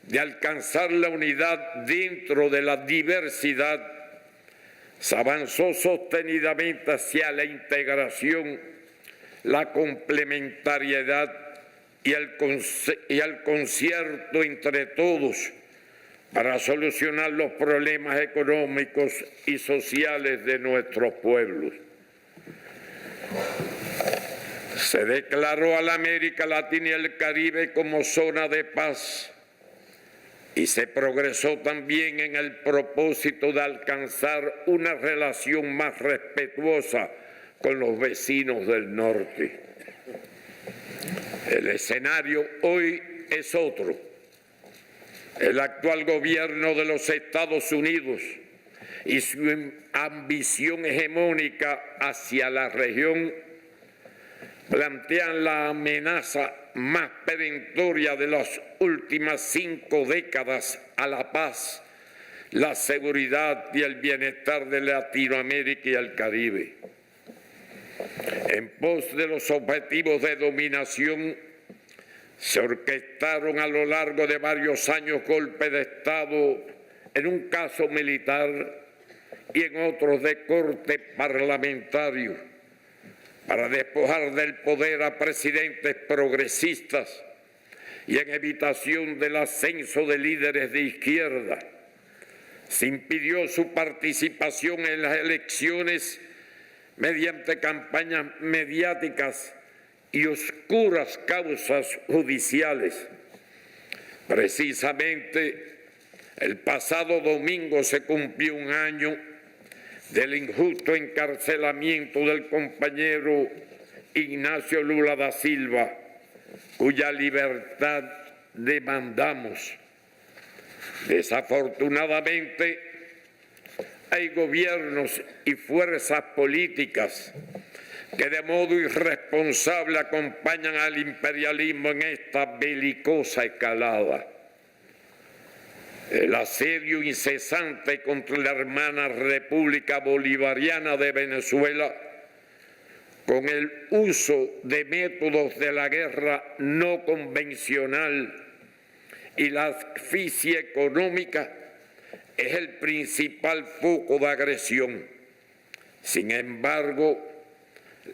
de alcanzar la unidad dentro de la diversidad, se avanzó sostenidamente hacia la integración, la complementariedad y el concierto entre todos para solucionar los problemas económicos y sociales de nuestros pueblos. Se declaró a la América Latina y el Caribe como zona de paz, y se progresó también en el propósito de alcanzar una relación más respetuosa con los vecinos del norte. El escenario hoy es otro. El actual gobierno de los Estados Unidos y su ambición hegemónica hacia la región plantean la amenaza más perentoria de las últimas 5 décadas a la paz, la seguridad y el bienestar de Latinoamérica y el Caribe. En pos de los objetivos de dominación, se orquestaron a lo largo de varios años golpes de Estado, en un caso militar y en otros de corte parlamentario, para despojar del poder a presidentes progresistas y en evitación del ascenso de líderes de izquierda. Se impidió su participación en las elecciones mediante campañas mediáticas y oscuras causas judiciales. Precisamente, el pasado domingo se cumplió 1 año del injusto encarcelamiento del compañero Ignacio Lula da Silva, cuya libertad demandamos. Desafortunadamente, hay gobiernos y fuerzas políticas que de modo irresponsable acompañan al imperialismo en esta belicosa escalada. El asedio incesante contra la hermana República Bolivariana de Venezuela, con el uso de métodos de la guerra no convencional y la asfixia económica, es el principal foco de agresión. Sin embargo,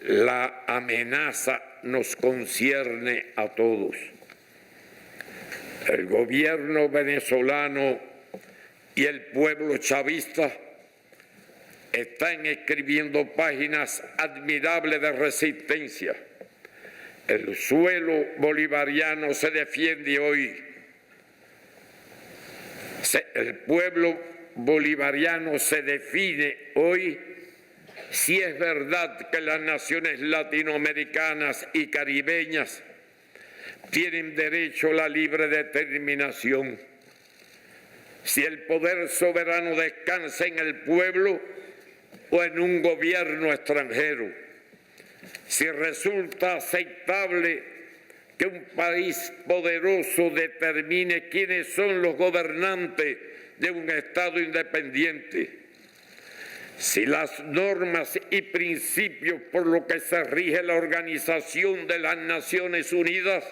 la amenaza nos concierne a todos. El gobierno venezolano y el pueblo chavista están escribiendo páginas admirables de resistencia. El suelo bolivariano se defiende hoy. El pueblo bolivariano se define hoy si es verdad que las naciones latinoamericanas y caribeñas tienen derecho a la libre determinación, si el poder soberano descansa en el pueblo o en un gobierno extranjero, si resulta aceptable que un país poderoso determine quiénes son los gobernantes de un Estado independiente, si las normas y principios por los que se rige la Organización de las Naciones Unidas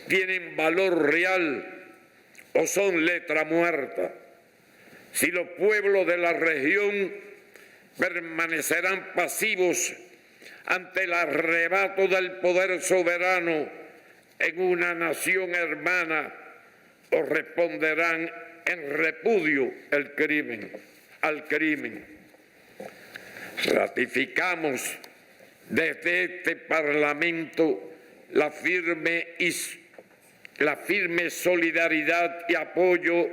tienen valor real o son letra muerta, si los pueblos de la región permanecerán pasivos ante el arrebato del poder soberano en una nación hermana o responderán en repudio al crimen. Ratificamos desde este Parlamento la firme solidaridad y apoyo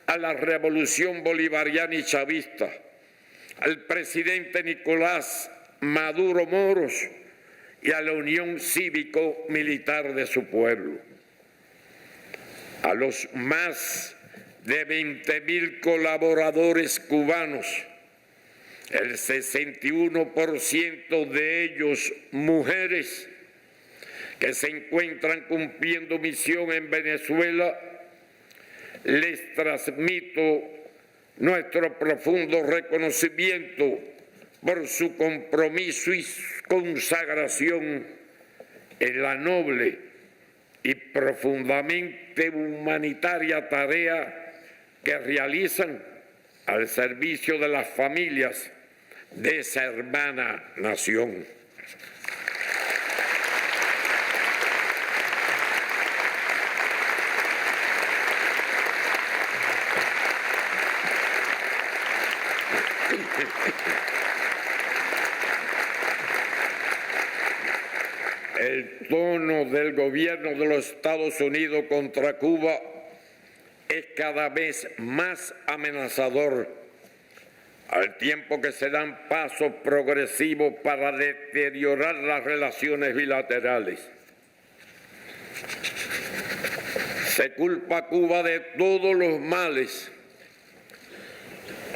a la revolución bolivariana y chavista, al presidente Nicolás Maduro Moros y a la unión cívico-militar de su pueblo. A los más de 20.000 colaboradores cubanos, el 61% de ellos mujeres, que se encuentran cumpliendo misión en Venezuela, les transmito nuestro profundo reconocimiento por su compromiso y consagración en la noble y profundamente humanitaria tarea que realizan al servicio de las familias de esa hermana nación. El tono del gobierno de los Estados Unidos contra Cuba es cada vez más amenazador, al tiempo que se dan pasos progresivos para deteriorar las relaciones bilaterales. Se culpa a Cuba de todos los males,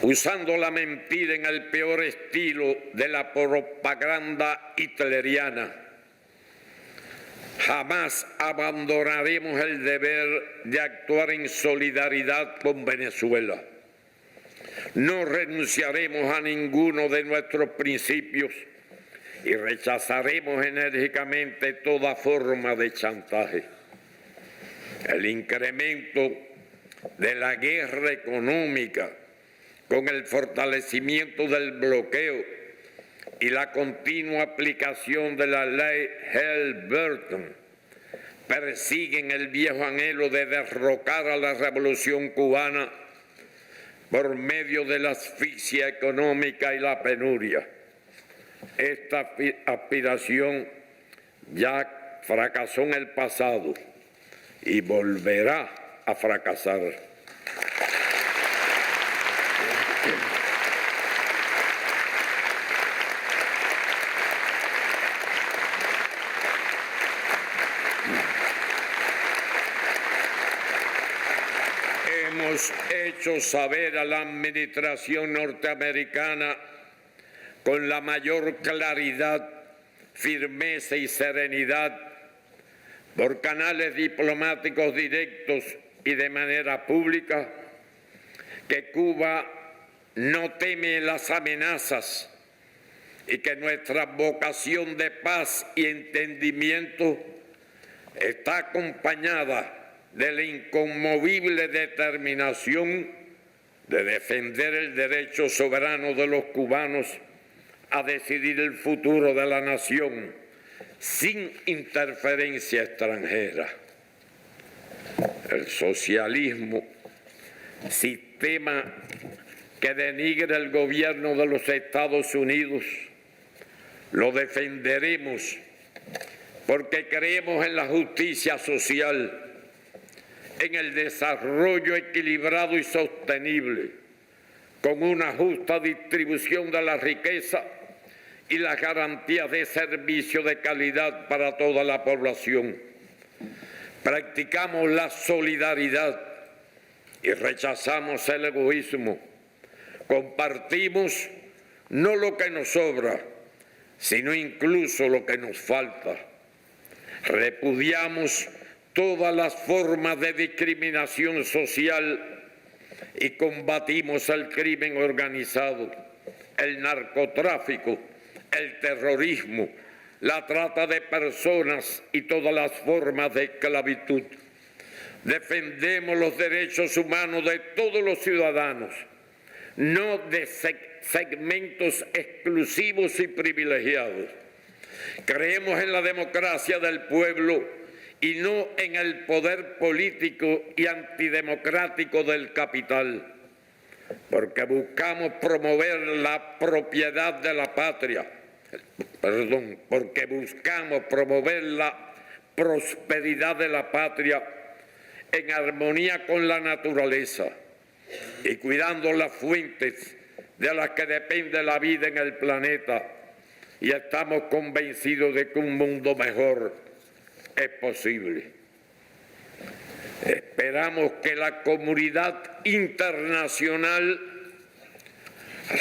usando la mentira en el peor estilo de la propaganda hitleriana. Jamás abandonaremos el deber de actuar en solidaridad con Venezuela. No renunciaremos a ninguno de nuestros principios y rechazaremos enérgicamente toda forma de chantaje. El incremento de la guerra económica con el fortalecimiento del bloqueo y la continua aplicación de la ley Helms-Burton persiguen el viejo anhelo de derrocar a la revolución cubana por medio de la asfixia económica y la penuria. Esta aspiración ya fracasó en el pasado y volverá a fracasar. Hemos hecho saber a la administración norteamericana con la mayor claridad, firmeza y serenidad, por canales diplomáticos directos y de manera pública, que Cuba no teme las amenazas y que nuestra vocación de paz y entendimiento está acompañada de la inconmovible determinación de defender el derecho soberano de los cubanos a decidir el futuro de la nación sin interferencia extranjera. El socialismo, sistema que denigra el gobierno de los Estados Unidos, lo defenderemos porque creemos en la justicia social, en el desarrollo equilibrado y sostenible, con una justa distribución de la riqueza y las garantías de servicio de calidad para toda la población. Practicamos la solidaridad y rechazamos el egoísmo. Compartimos no lo que nos sobra, sino incluso lo que nos falta. Repudiamos todas las formas de discriminación social y combatimos el crimen organizado, el narcotráfico, el terrorismo, la trata de personas y todas las formas de esclavitud. Defendemos los derechos humanos de todos los ciudadanos, no de segmentos exclusivos y privilegiados. Creemos en la democracia del pueblo y no en el poder político y antidemocrático del capital, porque buscamos promover la propiedad de la patria, porque buscamos promover la prosperidad de la patria en armonía con la naturaleza y cuidando las fuentes de las que depende la vida en el planeta, y estamos convencidos de que un mundo mejor es posible. Esperamos que la comunidad internacional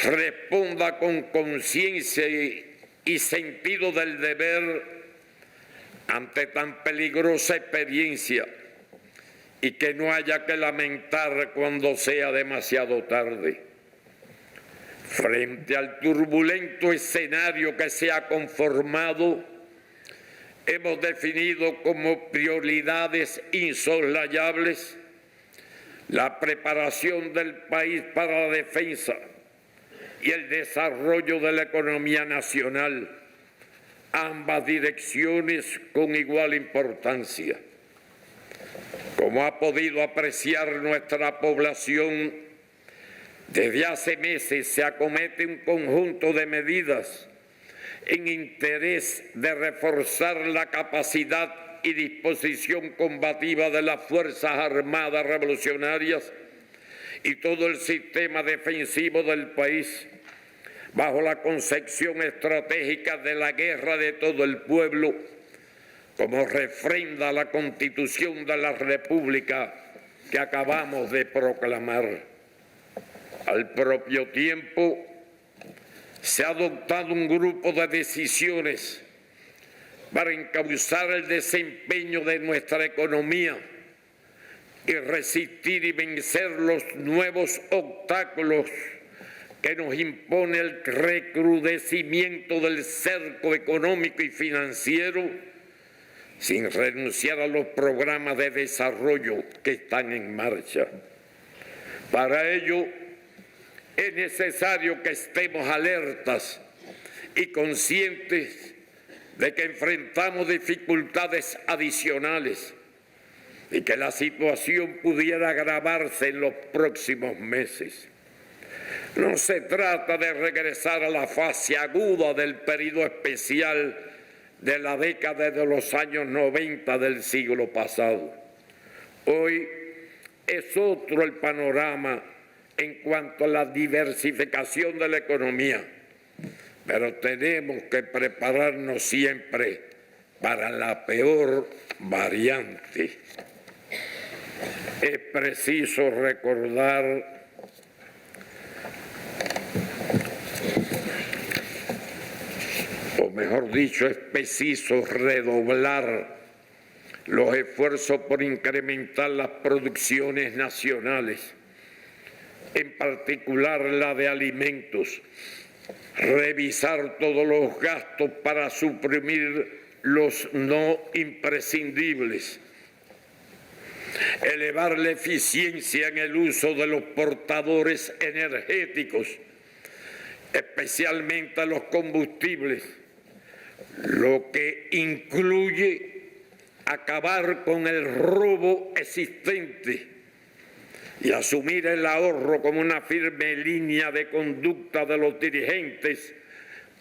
responda con conciencia y sentido del deber ante tan peligrosa experiencia y que no haya que lamentar cuando sea demasiado tarde. Frente al turbulento escenario que se ha conformado, hemos definido como prioridades insoslayables la preparación del país para la defensa y el desarrollo de la economía nacional, ambas direcciones con igual importancia. Como ha podido apreciar nuestra población, desde hace meses se acomete un conjunto de medidas en interés de reforzar la capacidad y disposición combativa de las Fuerzas Armadas Revolucionarias y todo el sistema defensivo del país, bajo la concepción estratégica de la guerra de todo el pueblo, como refrenda la Constitución de la República que acabamos de proclamar. Al propio tiempo, se ha adoptado un grupo de decisiones para encauzar el desempeño de nuestra economía y resistir y vencer los nuevos obstáculos que nos impone el recrudecimiento del cerco económico y financiero, sin renunciar a los programas de desarrollo que están en marcha. Para ello, es necesario que estemos alertas y conscientes de que enfrentamos dificultades adicionales y que la situación pudiera agravarse en los próximos meses. No se trata de regresar a la fase aguda del periodo especial de la década de los años 90 del siglo pasado. Hoy es otro el panorama en cuanto a la diversificación de la economía, pero tenemos que prepararnos siempre para la peor variante. Es preciso recordar o mejor dicho, es preciso redoblar los esfuerzos por incrementar las producciones nacionales, en particular la de alimentos, revisar todos los gastos para suprimir los no imprescindibles, elevar la eficiencia en el uso de los portadores energéticos, especialmente los combustibles, lo que incluye acabar con el robo existente y asumir el ahorro como una firme línea de conducta de los dirigentes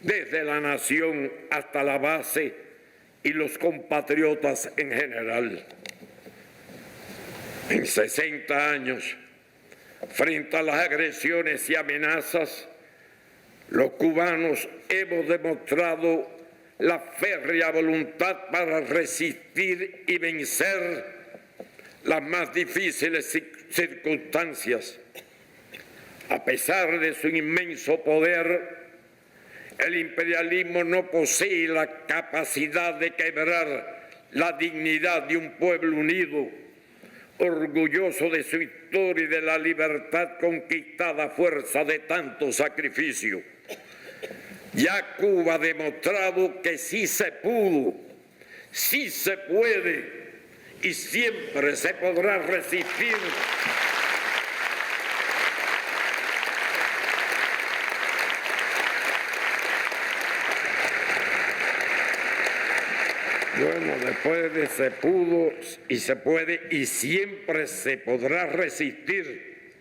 desde la nación hasta la base y los compatriotas en general. En 60 años, frente a las agresiones y amenazas, los cubanos hemos demostrado la férrea voluntad para resistir y vencer las más difíciles circunstancias. A pesar de su inmenso poder, el imperialismo no posee la capacidad de quebrar la dignidad de un pueblo unido, orgulloso de su historia y de la libertad conquistada a fuerza de tanto sacrificio. Ya Cuba ha demostrado que sí se pudo, sí se puede y siempre se podrá resistir. Bueno, después de se pudo y se puede y siempre se podrá resistir,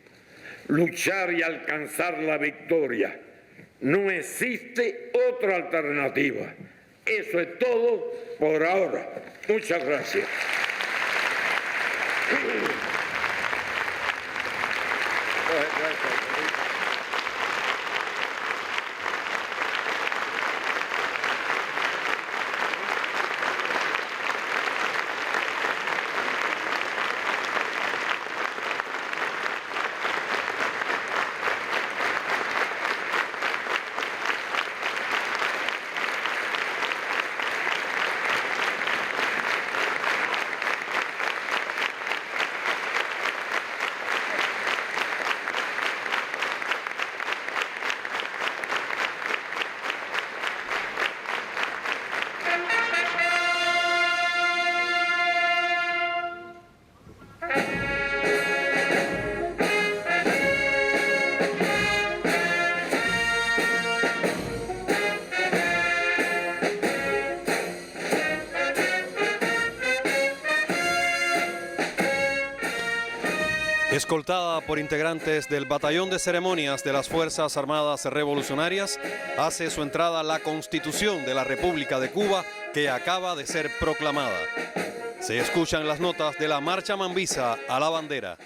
luchar y alcanzar la victoria. No existe otra alternativa. Eso es todo por ahora. Muchas gracias. Escoltada por integrantes del Batallón de Ceremonias de las Fuerzas Armadas Revolucionarias, hace su entrada la Constitución de la República de Cuba, que acaba de ser proclamada. Se escuchan las notas de la marcha mambisa a la bandera.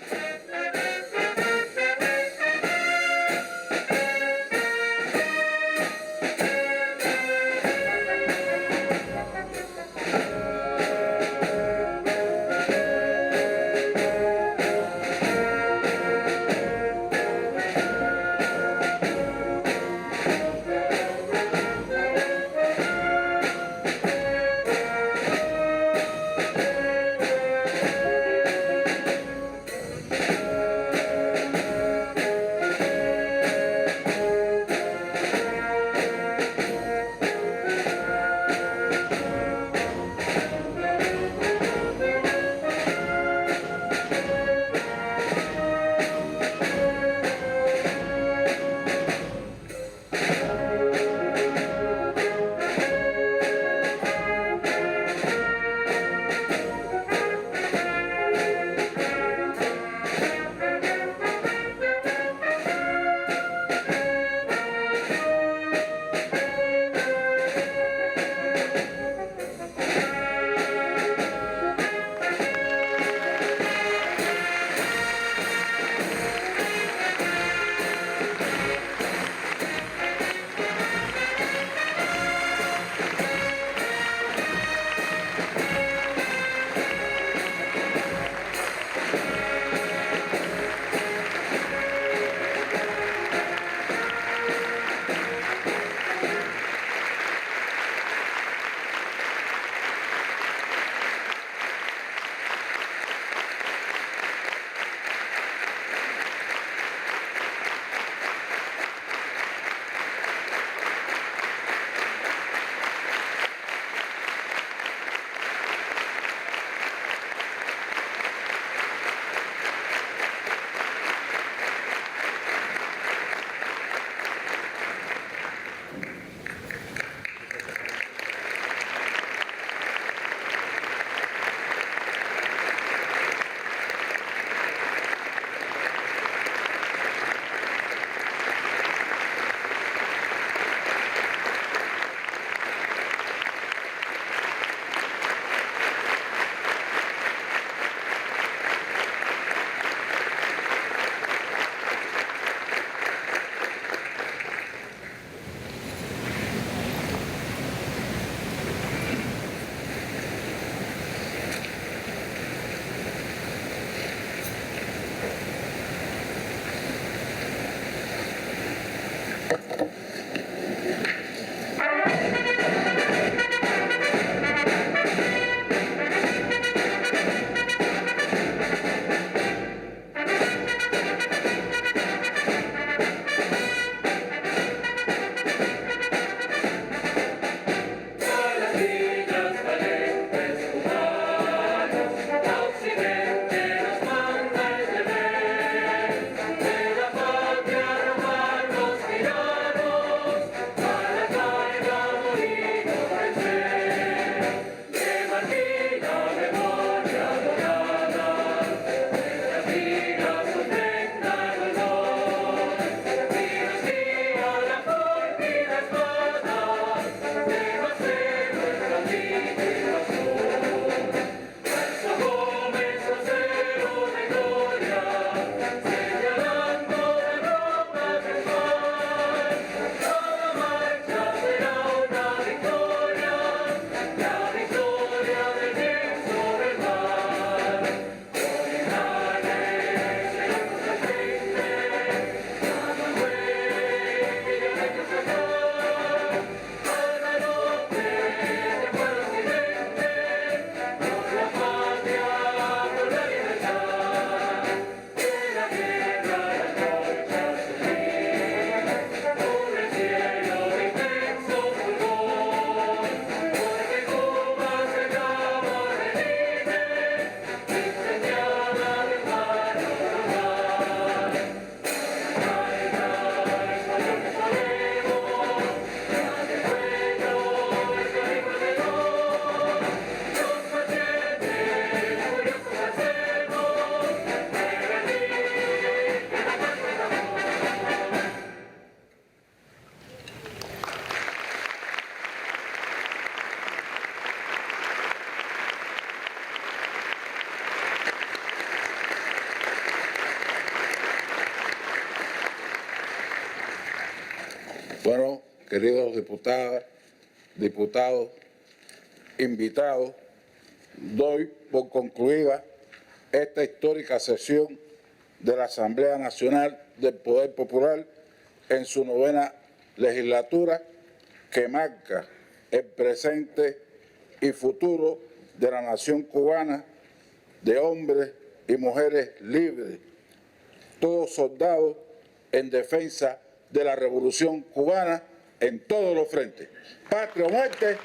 queridos diputadas, diputados, invitados, doy por concluida esta histórica sesión de la Asamblea Nacional del Poder Popular en su 9ª legislatura, que marca el presente y futuro de la nación cubana, de hombres y mujeres libres, todos soldados en defensa de la revolución cubana en todos los frentes. ¡Patria o muerte!